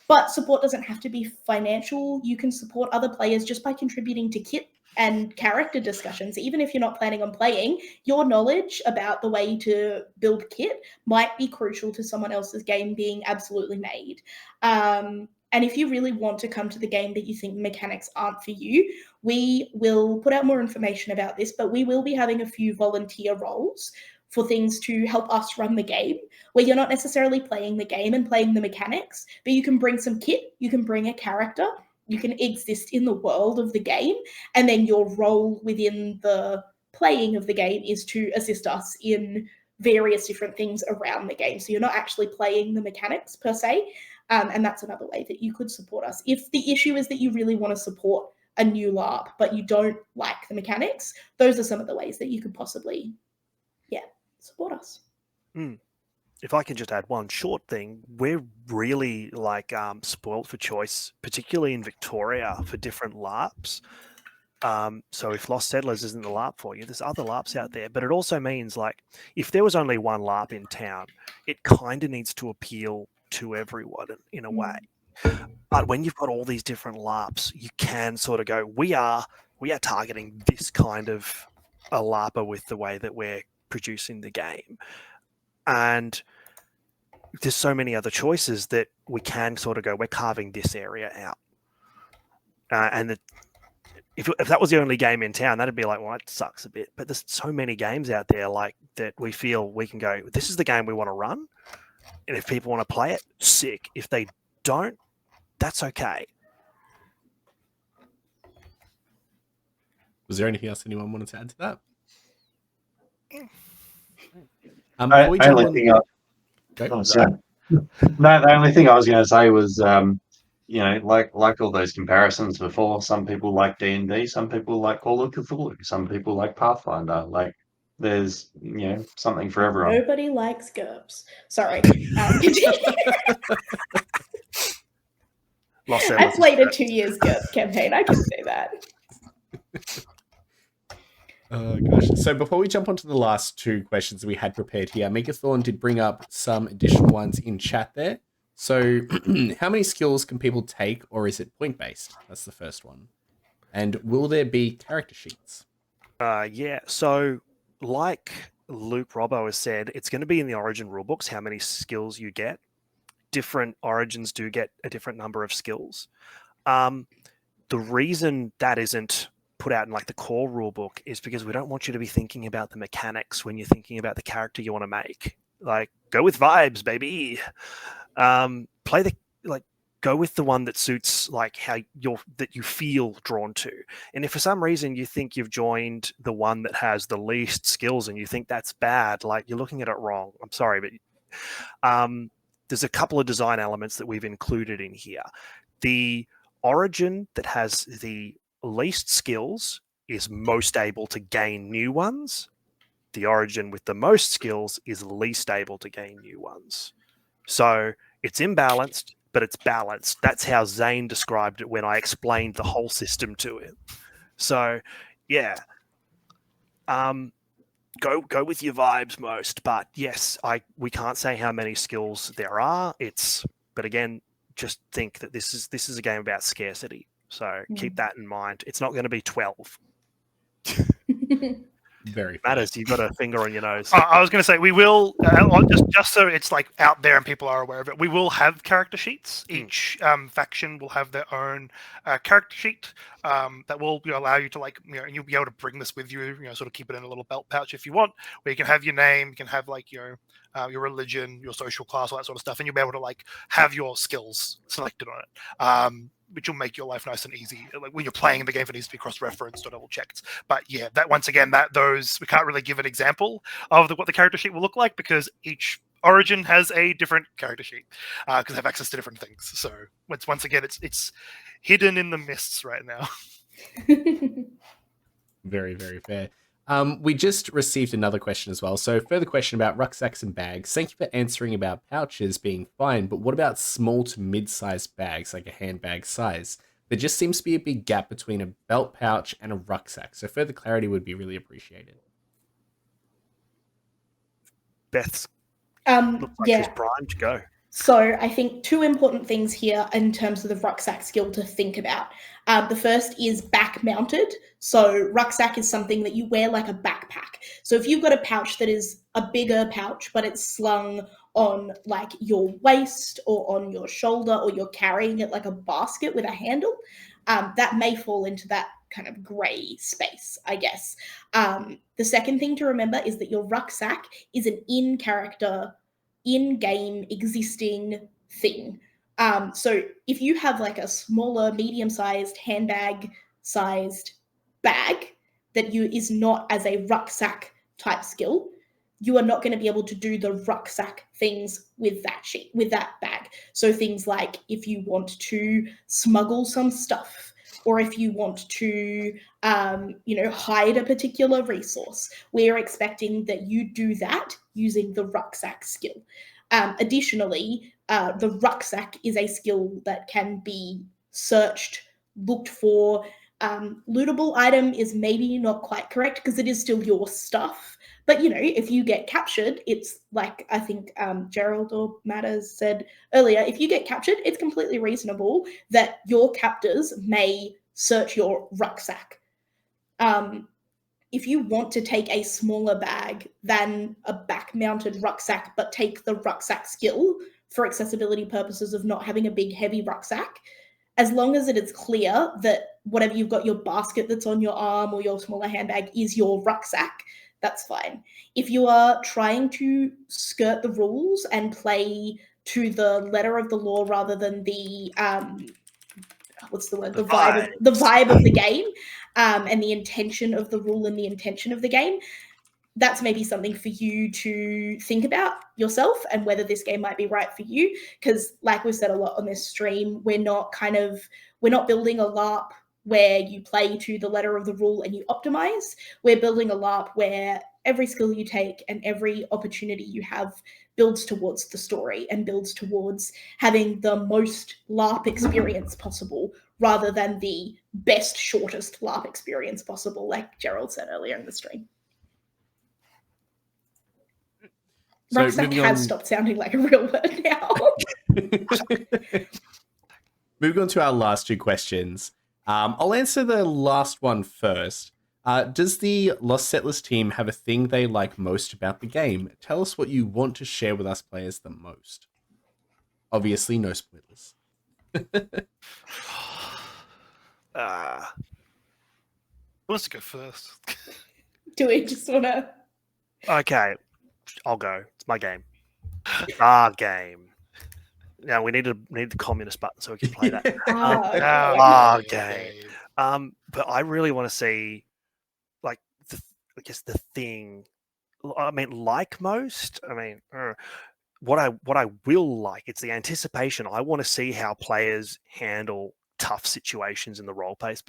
S3: But support doesn't have to be financial. You can support other players just by contributing to kit and character discussions. Even if you're not planning on playing, your knowledge about the way to build kit might be crucial to someone else's game being absolutely made. And if you really want to come to the game but you think mechanics aren't for you, we will put out more information about this, but we will be having a few volunteer roles for things to help us run the game, where you're not necessarily playing the game and playing the mechanics, but you can bring some kit, you can bring a character, you can exist in the world of the game, and then your role within the playing of the game is to assist us in various different things around the game. So you're not actually playing the mechanics per se, and that's another way that you could support us. If the issue is that you really want to support a new LARP, but you don't like the mechanics, those are some of the ways that you could possibly support us.
S2: If I can just add one short thing, we're really like spoiled for choice, particularly in Victoria, for different LARPs. So if Lost Settlers isn't the LARP for you, there's other LARPs out there. But it also means, like, if there was only one LARP in town, it kind of needs to appeal to everyone in a way. But when you've got all these different LARPs, you can sort of go, we are targeting this kind of a LARPer with the way that we're producing the game. And there's so many other choices that we can sort of go, we're carving this area out. And if that was the only game in town, that'd be like, well, it sucks a bit. But there's so many games out there like that we feel we can go, this is the game we want to run. And if people want to play it, sick. If they don't, that's okay.
S1: Was there anything else anyone wanted to add to that?
S5: The only thing I was going to say was, like all those comparisons before, some people like D&D, some people like Call of Cthulhu, some people like Pathfinder. Like, there's something for everyone.
S3: Nobody likes GURPS. Sorry. Continue.
S2: Lost
S3: I
S2: Settlers.
S3: played a 2 years GURPS campaign. I can say that.
S1: Oh gosh. So before we jump onto the last two questions we had prepared here, Megathorn did bring up some additional ones in chat there. So how many skills can people take, or is it point-based? That's the first one. And will there be character sheets?
S2: Yeah, so like Luke Robbo has said, it's going to be in the Origin rulebooks how many skills you get. Different Origins do get a different number of skills. The reason that isn't put out in like the core rulebook is because we don't want you to be thinking about the mechanics when you're thinking about the character you want to make. Like, go with vibes, baby. Go with the one that suits like that you feel drawn to. And if for some reason you think you've joined the one that has the least skills and you think that's bad, like, you're looking at it wrong. I'm sorry, but there's a couple of design elements that we've included in here. The Origin that has the least skills is most able to gain new ones. The Origin with the most skills is least able to gain new ones. So it's imbalanced, but it's balanced. That's how Zane described it when I explained the whole system to him. So, yeah. Go with your vibes most, but yes, we can't say how many skills there are. But again, just think that this is a game about scarcity. So keep that in mind. It's not going to be 12.
S1: Very
S2: Matters. You've got a finger on your nose.
S4: I was going to say we will just so it's like out there and people are aware of it. We will have character sheets. Each faction will have their own character sheet that will allow you to and you'll be able to bring this with you. Sort of keep it in a little belt pouch if you want, where you can have your name, you can have like your religion, your social class, all that sort of stuff, and you'll be able to like have your skills selected on it. Which will make your life nice and easy. Like when you're playing the game, if it needs to be cross-referenced or double-checked. But yeah, that once again, we can't really give an example of what the character sheet will look like because each Origin has a different character sheet because they have access to different things. So once again, it's hidden in the mists right now.
S1: Very, very fair. We just received another question as well. So further question about rucksacks and bags. Thank you for answering about pouches being fine, but what about small to mid-sized bags, like a handbag size? There just seems to be a big gap between a belt pouch and a rucksack. So further clarity would be really appreciated.
S2: Beth's looks like she's primed. Go.
S3: So I think two important things here in terms of the rucksack skill to think about. The first is back mounted. So rucksack is something that you wear like a backpack. So if you've got a pouch that is a bigger pouch, but it's slung on like your waist or on your shoulder, or you're carrying it like a basket with a handle, that may fall into that kind of gray space, I guess. The second thing to remember is that your rucksack is an in-character, in-game existing thing. So if you have like a smaller, medium-sized, handbag-sized bag that is not as a rucksack type skill, you are not going to be able to do the rucksack things with that bag. So things like if you want to smuggle some stuff, or if you want to, hide a particular resource, we're expecting that you do that using the rucksack skill. Additionally, the rucksack is a skill that can be searched, looked for. Lootable item is maybe not quite correct because it is still your stuff. But, if you get captured, it's like I think Gerald or Matters said earlier, if you get captured, it's completely reasonable that your captors may search your rucksack. If you want to take a smaller bag than a back-mounted rucksack, but take the rucksack skill for accessibility purposes of not having a big, heavy rucksack, as long as it is clear that whatever you've got, your basket that's on your arm or your smaller handbag is your rucksack, that's fine. If you are trying to skirt the rules and play to the letter of the law rather than the the vibe of the game, and the intention of the rule and the intention of the game, that's maybe something for you to think about yourself and whether this game might be right for you. Because like we've said a lot on this stream, we're not building a LARP where you play to the letter of the rule and you optimize. We're building a LARP where every skill you take and every opportunity you have builds towards the story and builds towards having the most LARP experience possible rather than the best, shortest LARP experience possible, like Gerald said earlier in the stream.
S1: So
S3: Rucksack has stopped sounding like a real word now.
S1: Moving on to our last two questions. I'll answer the last one first. Does the Lost Settlers team have a thing they like most about the game? Tell us what you want to share with us players the most. Obviously, no spoilers.
S4: Who wants to go first?
S3: Do we just want to...
S2: Okay, I'll go. It's my game. Our game. Now we need the communist button so we can play that. Our game. But I really want to see, like, I guess the thing. I mean, like most. I mean, what I will like. It's the anticipation. I want to see how players handle tough situations in the roleplay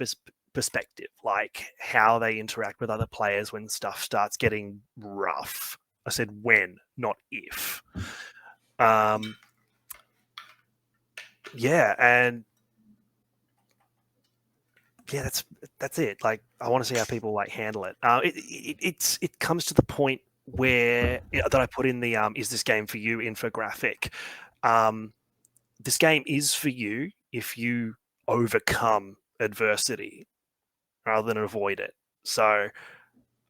S2: perspective, like how they interact with other players when stuff starts getting rough. I said when, not if. Yeah, and yeah, that's it. Like, I want to see how people like handle it. It comes to the point where that I put in the is this game for you infographic. This game is for you if you overcome adversity rather than avoid it. So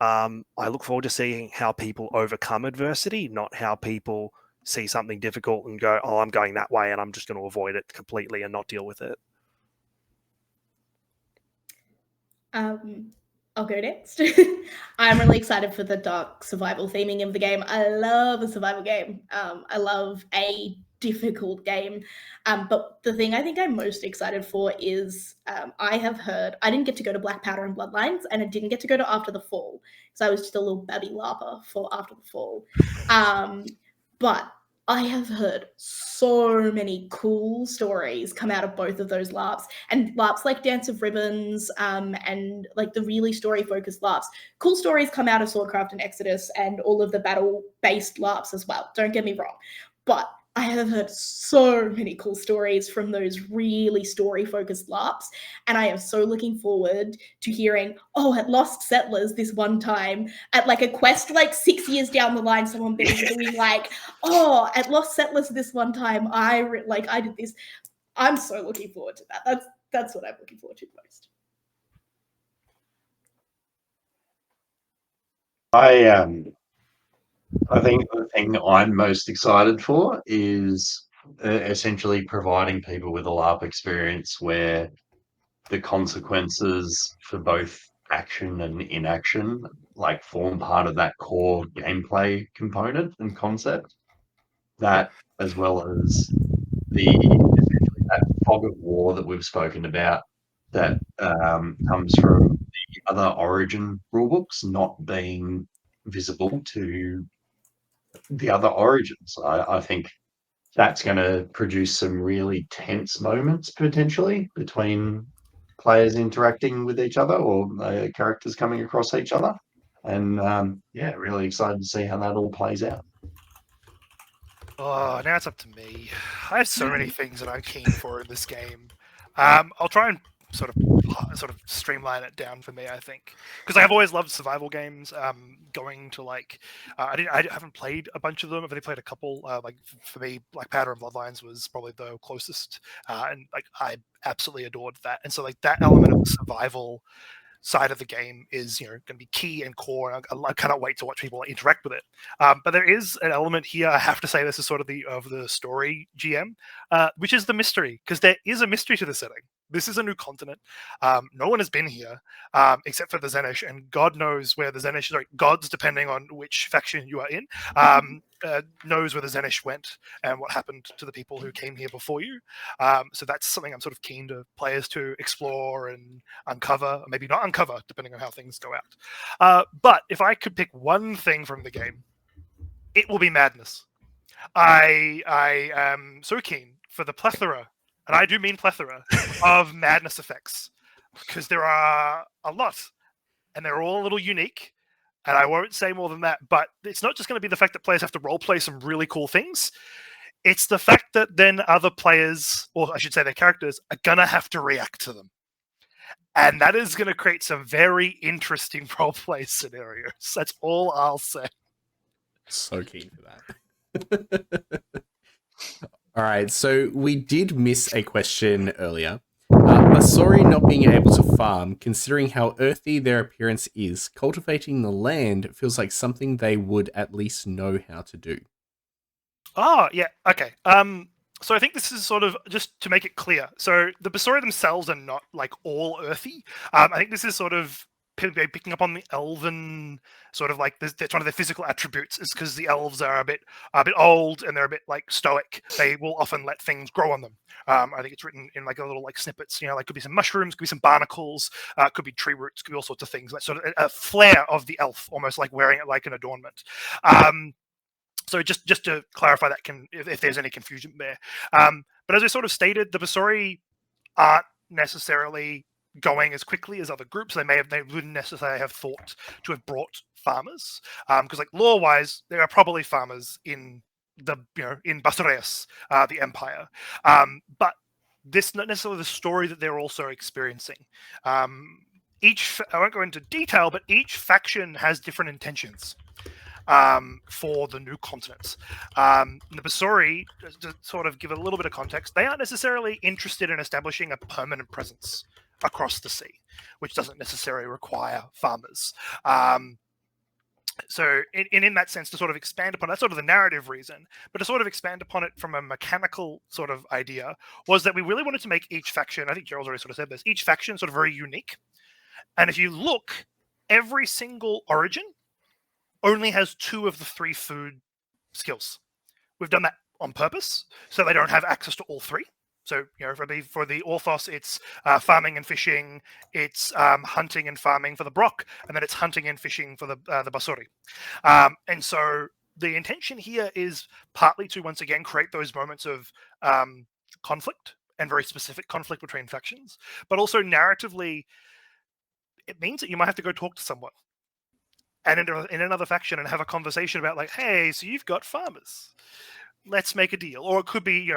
S2: I look forward to seeing how people overcome adversity, not how people see something difficult and go, oh, I'm going that way and I'm just going to avoid it completely and not deal with it.
S3: I'll go next. I'm really excited for the dark survival theming of the game. I love a survival game. I love a difficult game. But the thing I think I'm most excited for is I have heard, I didn't get to go to Blackpowder and Bloodlines, and I didn't get to go to After the Fall, because I was just a little baby LARPer for After the Fall. But I have heard so many cool stories come out of both of those LARPs, and LARPs like Dance of Ribbons and like the really story-focused LARPs. Cool stories come out of Swordcraft and Exodus and all of the battle-based LARPs as well. Don't get me wrong. But I have heard so many cool stories from those really story-focused LARPs, and I am so looking forward to hearing, oh, at Lost Settlers this one time, at like a quest like 6 years down the line, someone being like, oh, at Lost Settlers this one time, I did this. I'm so looking forward to that. That's what I'm looking forward to most.
S5: I think the thing I'm most excited for is essentially providing people with a LARP experience where the consequences for both action and inaction like form part of that core gameplay component and concept. That, as well as essentially that fog of war that we've spoken about, that comes from the other Origin rulebooks not being visible to the other Origins. I think that's going to produce some really tense moments potentially between players interacting with each other or characters coming across each other. And yeah, really excited to see how that all plays out.
S4: Oh, now it's up to me. I have so many things that I'm keen for in this game. I'll try and sort of streamline it down for me, I think, because I've always loved survival games. Going to like, I haven't played a bunch of them. I've only played a couple. Like for me, Blackpowder and Bloodlines was probably the closest, and like I absolutely adored that. And so like that element of survival side of the game is going to be key and core, and I cannot wait to watch people interact with it. But there is an element here, I have to say, this is sort of the story GM, which is the mystery, because there is a mystery to the setting. This is a new continent. No one has been here except for the Zenish, and God knows where the Zenish, gods, depending on which faction you are in, knows where the Zenish went and what happened to the people who came here before you. So that's something I'm sort of keen to players to explore and uncover, or maybe not uncover, depending on how things go out. But if I could pick one thing from the game, it will be madness. I am so keen for the plethora, and I do mean plethora, of madness effects, because there are a lot, and they're all a little unique. and I won't say more than that, but it's not just going to be the fact that players have to roleplay some really cool things. It's the fact that then other players, or I should say their characters, are going to have to react to them. And that is going to create some very interesting roleplay scenarios. That's all I'll say.
S1: So keen for that. All right, so we did miss a question earlier. Barßori not being able to farm, considering how earthy their appearance is, cultivating the land feels like something they would at least know how to do.
S4: Oh, yeah, okay. So I think this is sort of, just to make it clear, so the Barßori themselves are not like all earthy. I think this is sort of picking up on the elven sort of like that's one of their physical attributes, is because the elves are a bit old and they're a bit like stoic. They will often let things grow on them. I think it's written in like a little like snippets, like could be some mushrooms, could be some barnacles, could be tree roots, could be all sorts of things, like sort of a flair of the elf, almost like wearing it like an adornment. So just to clarify that, if there's any confusion there. But as I sort of stated, the Barßori aren't necessarily going as quickly as other groups. They wouldn't necessarily have thought to have brought farmers, because like lore-wise, there are probably farmers in in Barçorius, the empire. But this not necessarily the story that they're also experiencing. I won't go into detail, but each faction has different intentions for the new continents. The Barçori, to sort of give a little bit of context, they aren't necessarily interested in establishing a permanent presence across the sea, which doesn't necessarily require farmers. So in that sense, to sort of expand upon that's sort of the narrative reason, but to sort of expand upon it from a mechanical sort of idea, was that we really wanted to make each faction, I think Gerald's already sort of said this, each faction sort of very unique. And if you look, every single origin only has 2 of the 3 food skills. We've done that on purpose, so they don't have access to all 3. So, for the Orthos, it's farming and fishing, it's hunting and farming for the Brock, and then it's hunting and fishing for the Barçori. And so the intention here is partly to, once again, create those moments of conflict, and very specific conflict between factions, but also narratively, it means that you might have to go talk to someone and in another faction and have a conversation about like, hey, so you've got farmers, let's make a deal. Or it could be,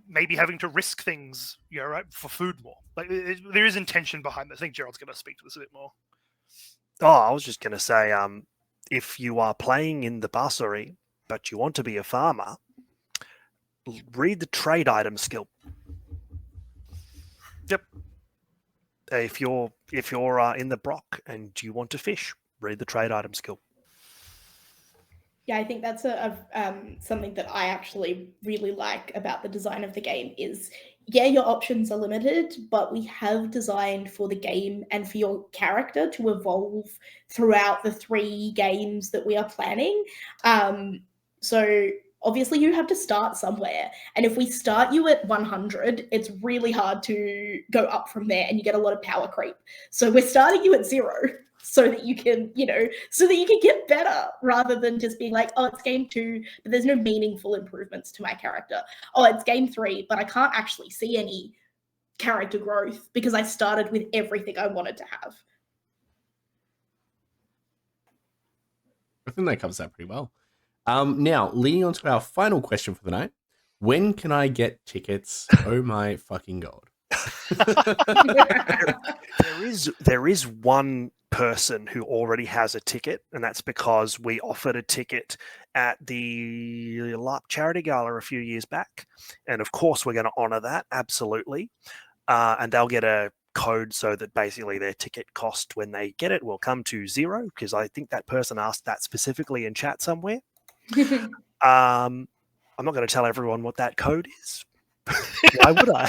S4: maybe having to risk things, right, for food more. Like there is intention behind this. I think Gerald's going to speak to this a bit more.
S2: Oh, I was just going to say, if you are playing in the Barçori, but you want to be a farmer, read the trade item skill.
S4: Yep.
S2: If you're in the Brock and you want to fish, read the trade item skill.
S3: Yeah, I think that's something that I actually really like about the design of the game is, yeah, your options are limited, but we have designed for the game and for your character to evolve throughout the 3 games that we are planning. So obviously you have to start somewhere. And if we start you at 100, it's really hard to go up from there and you get a lot of power creep. So we're starting you at 0. So that you can, get better rather than just being like, oh, it's game 2, but there's no meaningful improvements to my character. Oh, it's game 3, but I can't actually see any character growth because I started with everything I wanted to have.
S1: I think that covers that pretty well. Now, leading on to our final question for the night. When can I get tickets? Oh my fucking God.
S2: There is one person who already has a ticket, and that's because we offered a ticket at the LARP charity gala a few years back, and of course we're going to honor that, absolutely, and they'll get a code so that basically their ticket cost when they get it will come to 0, because I think that person asked that specifically in chat somewhere. I'm not going to tell everyone what that code is. Why would I?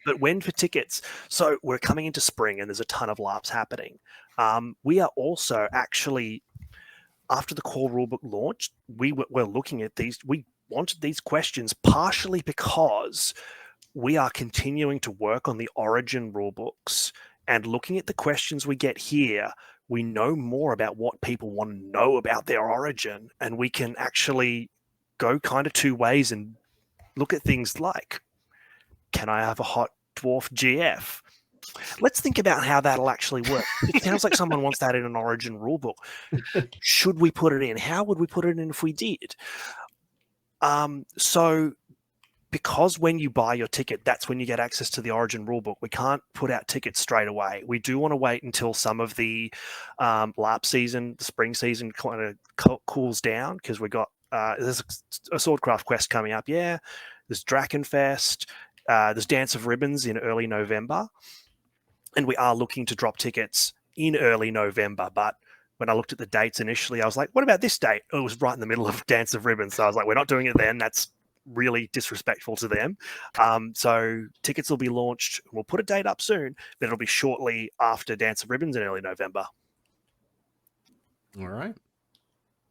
S2: But when for tickets, so we're coming into spring and there's a ton of LARPs happening. We are also actually, after the core rulebook launched, we were looking at these. We wanted these questions partially because we are continuing to work on the origin rulebooks, and looking at the questions we get here, we know more about what people want to know about their origin, and we can actually go kind of 2 ways and look at things like, can I have a hot dwarf GF? Let's think about how that'll actually work. It sounds like someone wants that in an Origin rulebook. Should we put it in? How would we put it in if we did? So because when you buy your ticket, that's when you get access to the Origin rulebook. We can't put out tickets straight away. We do want to wait until some of the LARP season, the spring season, kind of cools down, because we got there's a Swordcraft quest coming up. Yeah, there's Drakenfest. There's Dance of Ribbons in early November, and we are looking to drop tickets in early November. But when I looked at the dates initially, I was like, "What about this date?" It was right in the middle of Dance of Ribbons, so I was like, "We're not doing it then. That's really disrespectful to them." So tickets will be launched. We'll put a date up soon, but it'll be shortly after Dance of Ribbons in early November.
S1: All right.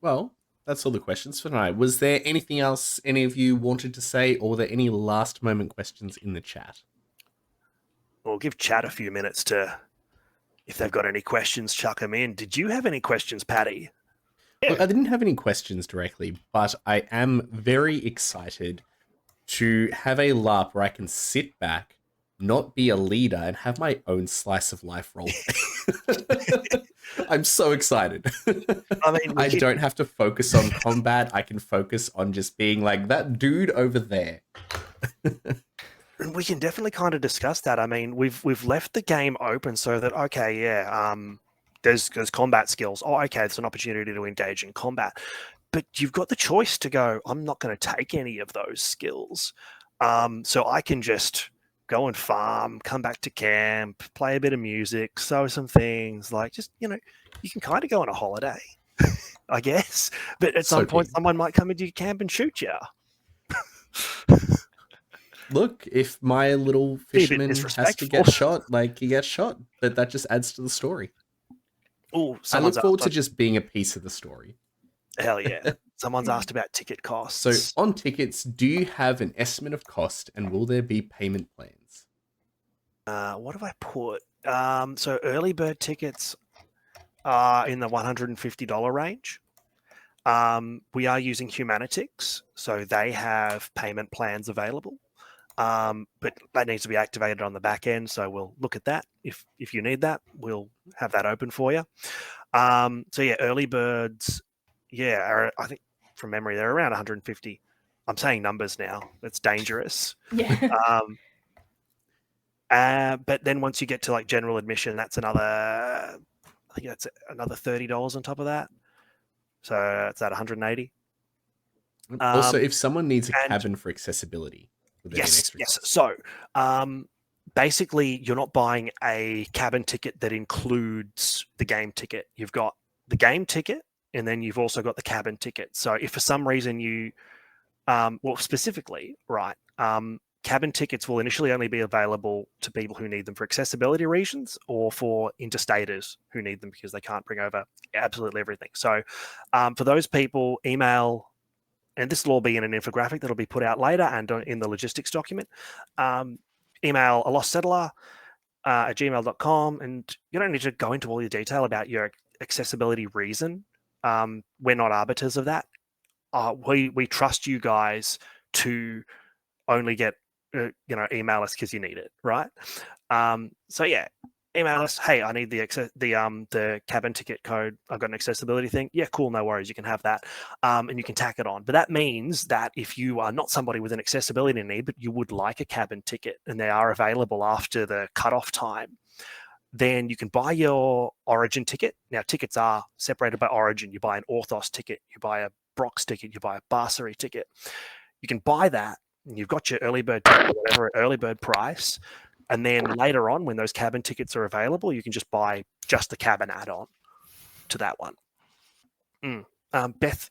S1: Well, that's all the questions for tonight. Was there anything else any of you wanted to say, or were there any last moment questions in the chat?
S2: We'll give chat a few minutes to, if they've got any questions, chuck them in. Did you have any questions, Patty?
S1: Look, I didn't have any questions directly, but I am very excited to have a LARP where I can sit back, not be a leader, and have my own slice of life roleplay. I'm so excited.
S2: I mean,
S1: I don't have to focus on combat. I can focus on just being like that dude over there.
S2: We can definitely kind of discuss that. I mean, we've left the game open so that, okay, yeah, there's combat skills. Oh, okay, there's an opportunity to engage in combat. But you've got the choice to go, I'm not going to take any of those skills. So I can just go and farm, come back to camp, play a bit of music, sew some things. Like, just, you can kind of go on a holiday, I guess. But at some point, someone might come into your camp and shoot you.
S1: Look, if my little fisherman has to get shot, like, he gets shot. But that just adds to the story.
S2: Ooh,
S1: I look forward to just being a piece of the story.
S2: Hell yeah. Someone's asked about ticket costs.
S1: So on tickets, do you have an estimate of cost, and will there be payment plans?
S2: What have I put? So early bird tickets are in the $150 range. We are using Humanitix, so they have payment plans available. But that needs to be activated on the back end, so we'll look at that. If you need that, we'll have that open for you. So yeah, early birds, yeah, I think from memory they're around 150. I'm saying numbers now. It's dangerous.
S3: Yeah.
S2: But then once you get to like general admission, that's another $30 on top of that. So it's at 180.
S1: Also, if someone needs a cabin for accessibility,
S2: yes. So basically, you're not buying a cabin ticket that includes the game ticket. You've got the game ticket, and then you've also got the cabin ticket. So if for some reason you, specifically, right, cabin tickets will initially only be available to people who need them for accessibility reasons, or for interstaters who need them because they can't bring over absolutely everything. So for those people, email, and this will all be in an infographic that'll be put out later and in the logistics document. Email a lost settler at gmail.com, and you don't need to go into all your detail about your accessibility reason. We're not arbiters of that. We trust you guys to only get email us because you need it, right? So yeah, email us. Hey, I need the cabin ticket code. I've got an accessibility thing. Yeah, cool, no worries. You can have that, and you can tack it on. But that means that if you are not somebody with an accessibility need, but you would like a cabin ticket, and they are available after the cutoff time, then you can buy your Origin ticket. Now, tickets are separated by Origin. You buy an Orthos ticket, you buy a Brox ticket, you buy a Barçori ticket. You can buy that, and you've got your early bird ticket, whatever early bird price. And then later on, when those cabin tickets are available, you can just buy just the cabin add-on to that one. Beth,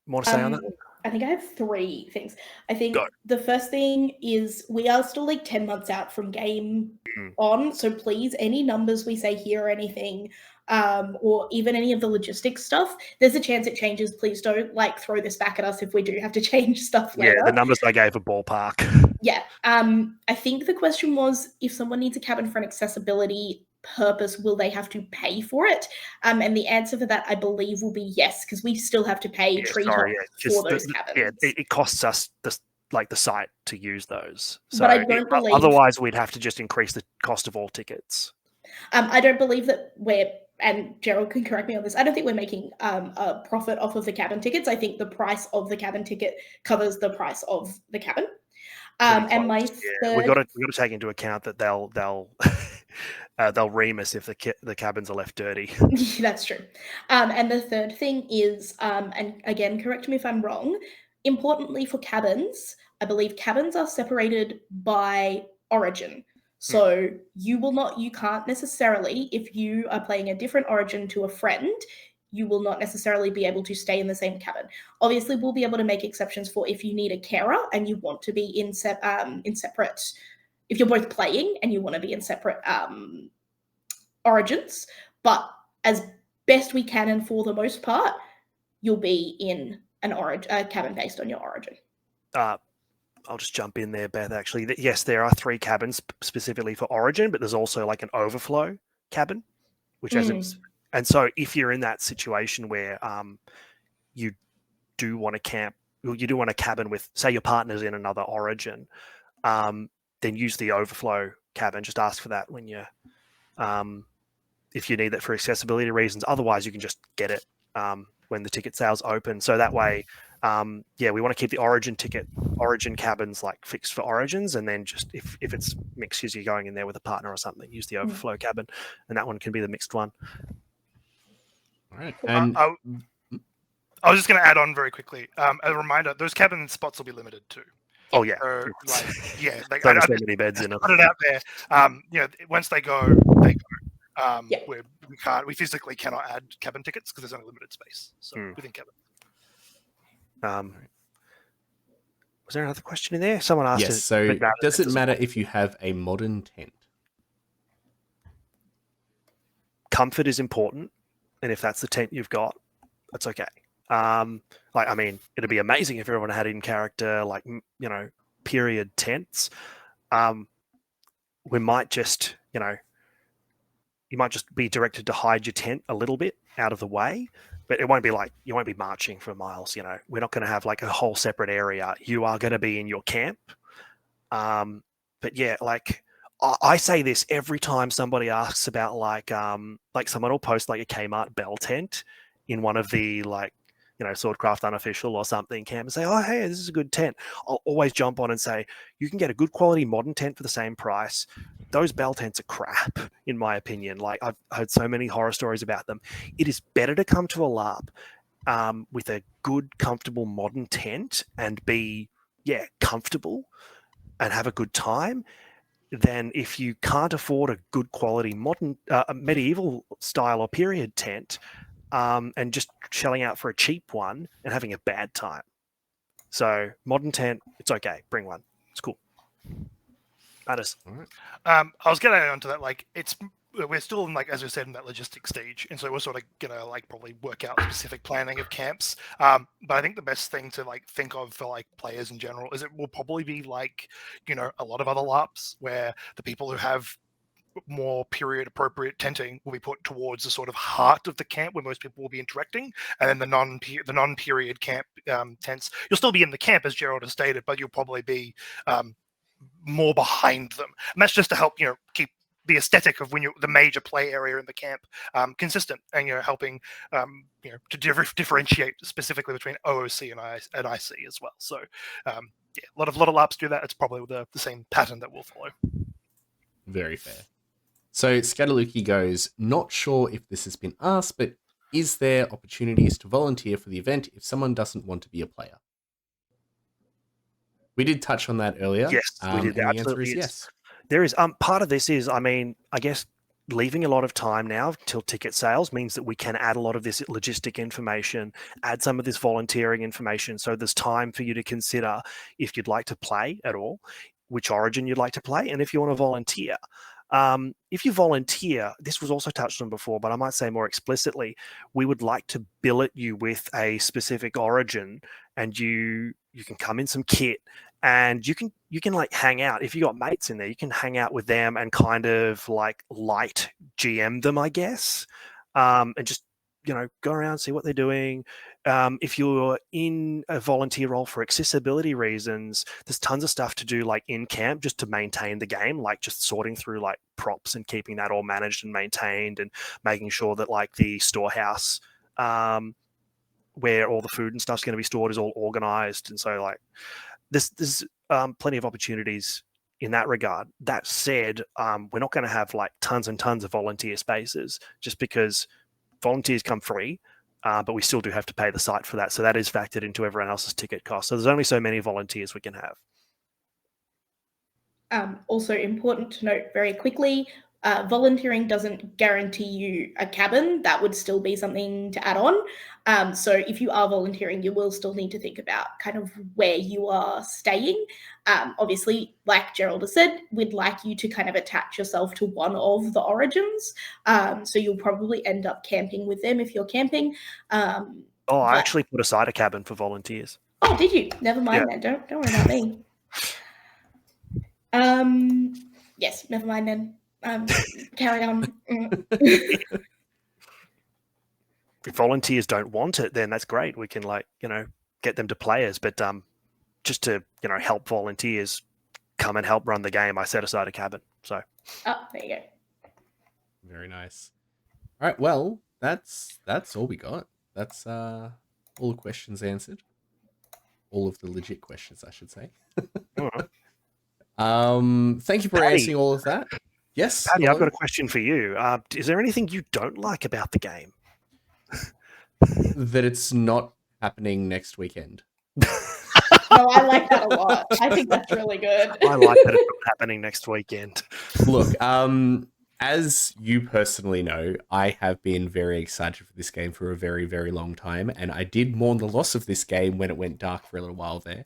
S2: more to say on that?
S3: I think I have 3 things. I think the first thing is we are still like 10 months out from game on. So please, any numbers we say here or anything, or even any of the logistics stuff, there's a chance it changes. Please don't like throw this back at us if we do have to change stuff later.
S2: Yeah, the numbers I gave are ballpark.
S3: Yeah. I think the question was, if someone needs a cabin for an accessibility purpose, will they have to pay for it? And the answer for that, I believe, will be yes, because we still have to pay Treetop for those cabins.
S2: Yeah, it costs us like the site to use those. So
S3: But I don't believe.
S2: otherwise we'd have to just increase the cost of all tickets.
S3: I don't believe that we're, and Gerald can correct me on this, I don't think we're making a profit off of the cabin tickets. I think the price of the cabin ticket covers the price of the cabin. And my
S2: we got to take into account that they'll they'll ream us if the cabins are left dirty.
S3: That's true. And the third thing is, and again, correct me if I'm wrong, importantly for cabins, I believe cabins are separated by origin. So you can't necessarily, if you are playing a different origin to a friend, you will not necessarily be able to stay in the same cabin. Obviously, we'll be able to make exceptions for if you need a carer and you want to be in separate, if you're both playing and you want to be in separate origins. But as best we can, and for the most part, you'll be in a cabin based on your origin.
S2: I'll just jump in there, Beth. Actually, yes, there are 3 cabins specifically for origin, but there's also like an overflow cabin, which hasn't. And so, if you're in that situation where you do want to camp, you do want a cabin with, say, your partner's in another origin, then use the overflow cabin. Just ask for that when you, if you need that for accessibility reasons. Otherwise, you can just get it when the ticket sales open. So that way, we want to keep the origin cabins like fixed for origins, and then just if it's mixed, because you're going in there with a partner or something, use the overflow cabin, and that one can be the mixed one.
S1: All right. And
S4: I was just going to add on very quickly. A reminder: those cabin spots will be limited too.
S2: Oh yeah,
S4: so, like,
S2: so many beds in it.
S4: Put it out there. Once they go, they go. We physically cannot add cabin tickets because there's only limited space. So within cabin.
S2: Was there another question in there? Someone asked.
S1: Yes. So does it matter if you have a modern tent?
S2: Comfort is important, and if that's the tent you've got, that's okay. It'd be amazing if everyone had in character, period tents. We might just, you might just be directed to hide your tent a little bit out of the way, but it won't be like, you won't be marching for miles. We're not going to have like a whole separate area. You are going to be in your camp. But yeah, like I say this every time somebody asks about like someone will post like a Kmart Bell tent in one of the Swordcraft Unofficial or something camp and say, oh, hey, this is a good tent. I'll always jump on and say, you can get a good quality modern tent for the same price. Those Bell tents are crap, in my opinion. Like, I've heard so many horror stories about them. It is better to come to a LARP with a good, comfortable modern tent and be, comfortable and have a good time than if you can't afford a good quality modern medieval style or period tent and just shelling out for a cheap one and having a bad time. So modern tent, it's okay. Bring one. It's cool. Matters.
S1: All right.
S4: I was going to add on to that. Like, we're still in, as we said, in that logistic stage, and so we're sort of gonna probably work out specific planning of camps. But I think the best thing to think of for players in general is it will probably be a lot of other LARPs where the people who have more period appropriate tenting will be put towards the sort of heart of the camp where most people will be interacting, and then the non-period camp tents, you'll still be in the camp as Gerald has stated, but you'll probably be more behind them, and that's just to help keep the aesthetic of the major play area in the camp consistent, and helping to differentiate specifically between OOC and IC as well. So a lot of LARPs do that. It's probably the same pattern that we'll follow.
S1: Very fair. So Scataluki goes, not sure if this has been asked, but is there opportunities to volunteer for the event if someone doesn't want to be a player? We did touch on that earlier.
S2: Yes, we did.
S1: And the answer is yes.
S2: There is part of this is, I guess leaving a lot of time now till ticket sales means that we can add a lot of this logistic information, add some of this volunteering information. So there's time for you to consider if you'd like to play at all, which origin you'd like to play, and if you want to volunteer. If you volunteer, this was also touched on before, but I might say more explicitly, we would like to billet you with a specific origin, and you can come in some kit, and you can hang out. If you got mates in there, you can hang out with them and kind of light GM them, I guess, and just go around, see what they're doing. If you're in a volunteer role for accessibility reasons, there's tons of stuff to do like in camp just to maintain the game, like just sorting through like props and keeping that all managed and maintained, and making sure that like the storehouse where all the food and stuff's going to be stored is all organized. And so like there's plenty of opportunities in that regard. That said, we're not going to have like tons and tons of volunteer spaces just because volunteers come free, but we still do have to pay the site for that. So that is factored into everyone else's ticket cost. So there's only so many volunteers we can have.
S3: Also important to note very quickly, volunteering doesn't guarantee you a cabin. That would still be something to add on. So if you are volunteering, you will still need to think about kind of where you are staying. Obviously, like Gerald has said, we'd like you to kind of attach yourself to one of the origins. So you'll probably end up camping with them if you're camping.
S2: I actually put aside a cabin for volunteers.
S3: Oh, did you? Never mind then. Don't worry about me. Yes, never mind then. Carry on.
S2: If volunteers don't want it, then that's great. We can get them to players, but just to help volunteers come and help run the game, I set aside a cabin. So
S3: there you go.
S1: Very nice. All right, well, that's all we got. That's all the questions answered. All of the legit questions, I should say.
S2: All right.
S1: Thank you for
S2: Paddy.
S1: answering all of that. Yes,
S2: Paddy, I've got a question for you. Is there anything you don't like about the game?
S1: That it's not happening next weekend.
S3: No, I like that a lot. I think that's really good.
S2: I like that it's not happening next weekend.
S1: Look, as you personally know, I have been very excited for this game for a very, very long time, and I did mourn the loss of this game when it went dark for a little while there.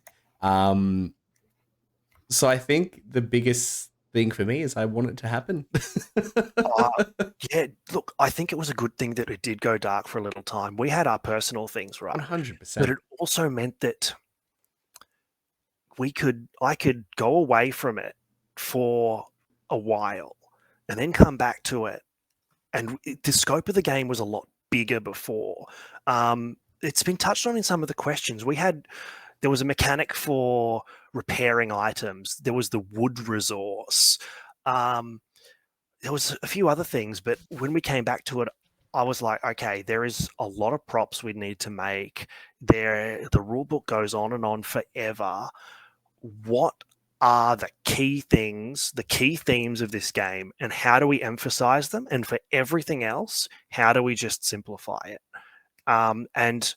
S1: So I think the biggest thing for me is I want it to happen.
S2: Yeah, look, I think it was a good thing that it did go dark for a little time. We had our personal things, right?
S1: 100%.
S2: But it also meant that I could go away from it for a while and then come back to it. And the scope of the game was a lot bigger before. It's been touched on in some of the questions. There was a mechanic for repairing items. There was the wood resource. There was a few other things, but when we came back to it, I was like, okay, there is a lot of props we need to make. The rule book goes on and on forever. What are the key things, the key themes of this game, and how do we emphasize them? And for everything else, how do we just simplify it? And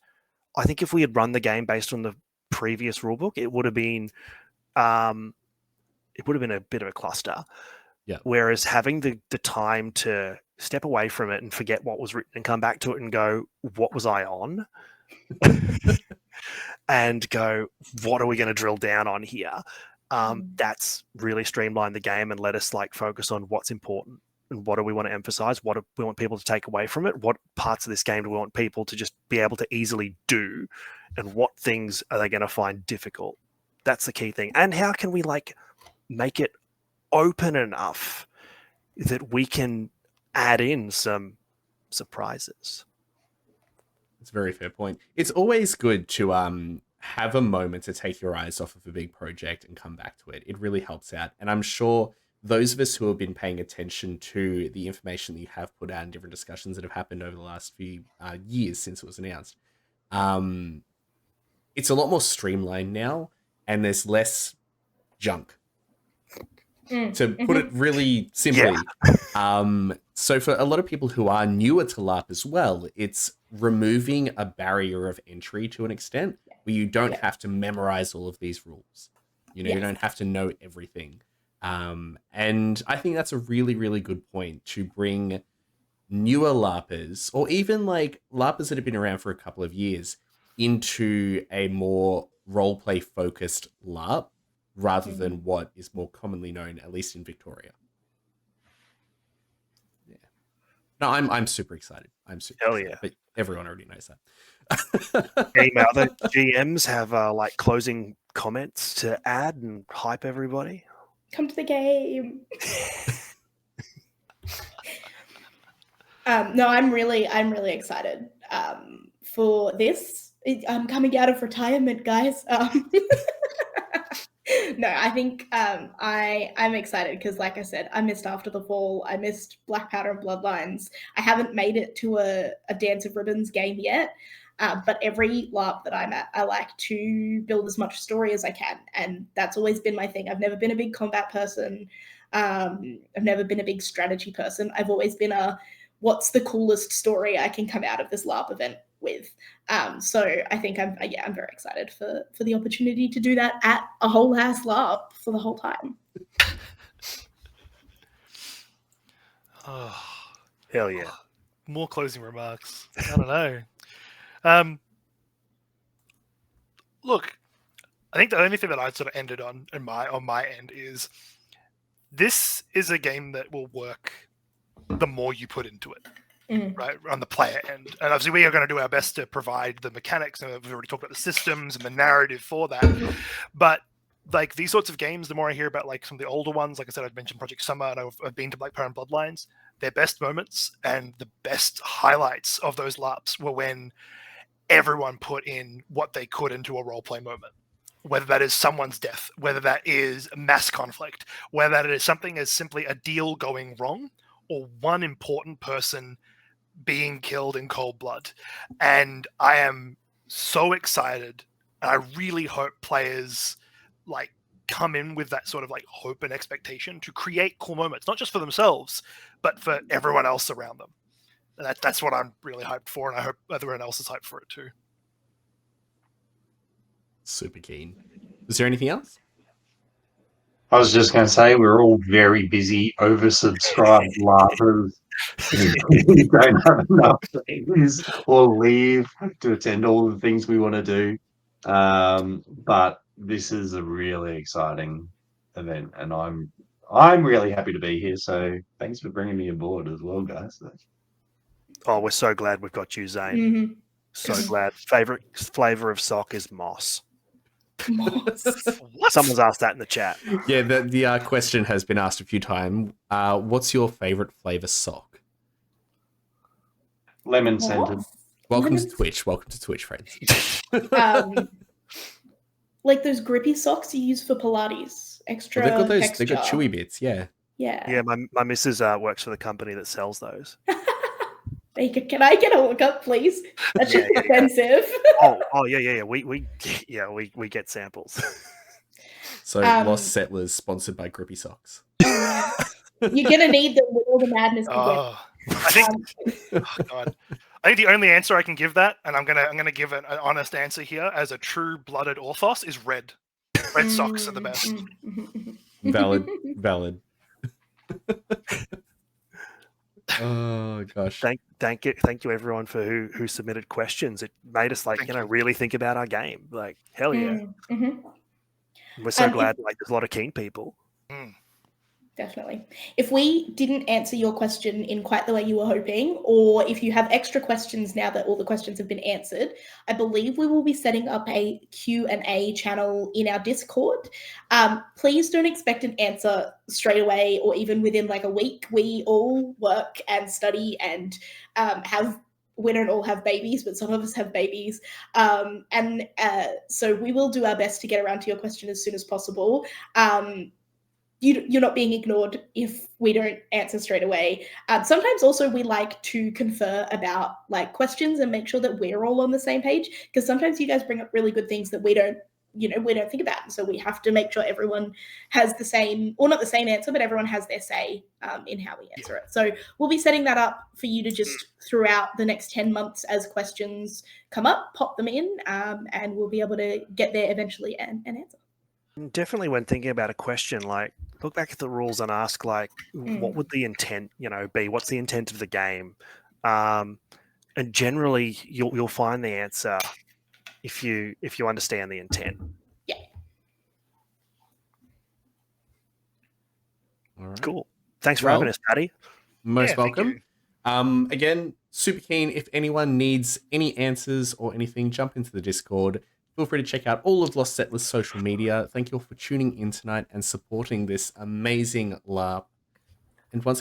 S2: I think if we had run the game based on the previous rulebook, it would have been a bit of a cluster.
S1: Yeah.
S2: Whereas having the time to step away from it and forget what was written and come back to it and go, what was I on? And go, what are we going to drill down on here? That's really streamlined the game and let us focus on what's important and what do we want to emphasize, what do we want people to take away from it, what parts of this game do we want people to just be able to easily do, and what things are they going to find difficult. That's the key thing. And how can we make it open enough that we can add in some surprises?
S1: It's a very fair point. It's always good to have a moment to take your eyes off of a big project and come back to it. It really helps out. And I'm sure those of us who have been paying attention to the information that you have put out in different discussions that have happened over the last few years since it was announced, it's a lot more streamlined now, and there's less junk. To put it really simply. Yeah. So for a lot of people who are newer to LARP as well, it's removing a barrier of entry to an extent where you don't have to memorize all of these rules. You don't have to know everything. And I think that's a really, really good point to bring newer LARPers, or even LARPers that have been around for a couple of years, into a more roleplay focused LARP, rather than what is more commonly known, at least in Victoria. Yeah. No, I'm super excited. I'm super excited,
S2: yeah.
S1: But everyone already knows that.
S2: Any other GMs have closing comments to add and hype everybody?
S3: Come to the game. No, I'm really excited for this. I'm coming out of retirement, guys. No, I think I'm excited because, like I said, I missed After the Fall. I missed Blackpowder and Bloodlines. I haven't made it to a Dance of Ribbons game yet, but every LARP that I'm at, I like to build as much story as I can, and that's always been my thing. I've never been a big combat person. I've never been a big strategy person. I've always been a what's the coolest story I can come out of this LARP event with. So I think I'm very excited for the opportunity to do that at a whole ass LARP for the whole time.
S4: Oh,
S2: Hell yeah.
S4: more closing remarks. I don't know. Look, I think the only thing that I sort of ended on my end is this is a game that will work the more you put into it. Right, on the player end. And obviously we are going to do our best to provide the mechanics, and we've already talked about the systems and the narrative for that. But like these sorts of games, the more I hear about like some of the older ones, like I said, I've mentioned Project Summer, and I've been to Blackpowder and Bloodlines, their best moments and the best highlights of those LARPs were when everyone put in what they could into a roleplay moment. Whether that is someone's death, whether that is mass conflict, whether that is something as simply a deal going wrong, or one important person being killed in cold blood. And I am so excited, and I really hope players like come in with that sort of like hope and expectation to create cool moments, not just for themselves, but for everyone else around them. And that's what I'm really hyped for, and I hope everyone else is hyped for it too.
S1: Super keen. Is there anything else?
S5: I was just going to say we're all very busy, oversubscribed LARPers. We don't have enough days or leave to attend all the things we want to do. But this is a really exciting event, and I'm really happy to be here. So thanks for bringing me aboard as well, guys.
S2: Oh, we're so glad we've got you, Zane.
S3: Mm-hmm.
S2: So glad. Favorite flavor of sock is moss.
S3: Moss.
S4: What?
S2: Someone's asked that in the chat.
S1: Yeah, the question has been asked a few times. What's your favorite flavor sock?
S5: Lemon scented.
S3: Moss?
S1: Welcome
S3: Lemon-
S1: to Twitch. Welcome to Twitch, friends.
S3: Like those grippy socks you use for Pilates. Extra
S1: Well, they've
S3: texture.
S1: got chewy bits, yeah.
S3: Yeah.
S2: Yeah, my missus works for the company that sells those.
S3: Can I get a lookup, please? That's just offensive.
S2: Oh yeah. We get samples.
S1: So Lost Settlers sponsored by Grippy Socks.
S3: You're gonna need them with all the madness.
S4: I think. Oh God. I think the only answer I can give that, and I'm gonna give an honest answer here, as a true-blooded orthos, is red. Red socks are the best.
S1: Valid. Oh gosh.
S2: Thank you everyone for who submitted questions. It made us really think about our game. Like hell yeah. We're so glad there's a lot of keen people.
S3: Definitely. If we didn't answer your question in quite the way you were hoping, or if you have extra questions now that all the questions have been answered, I believe we will be setting up a Q&A channel in our Discord. Please don't expect an answer straight away or even within like a week. We all work and study and we don't all have babies, but some of us have babies. So we will do our best to get around to your question as soon as possible. You're not being ignored if we don't answer straight away. Sometimes also we like to confer about like questions and make sure that we're all on the same page, because sometimes you guys bring up really good things that we don't think about. So we have to make sure everyone has the same, or not the same answer, but everyone has their say in how we answer it. So we'll be setting that up for you to just throughout the next 10 months as questions come up, pop them in, and we'll be able to get there eventually and answer.
S2: Definitely when thinking about a question, like look back at the rules and ask like what would the intent be? What's the intent of the game? And generally you'll find the answer if you understand the intent.
S3: Yeah.
S1: All right.
S2: Cool. Thanks for having us, Patty.
S1: Most welcome. Again, super keen. If anyone needs any answers or anything, jump into the Discord. Feel free to check out all of Lost Settlers' social media. Thank you all for tuning in tonight and supporting this amazing LARP. And once again,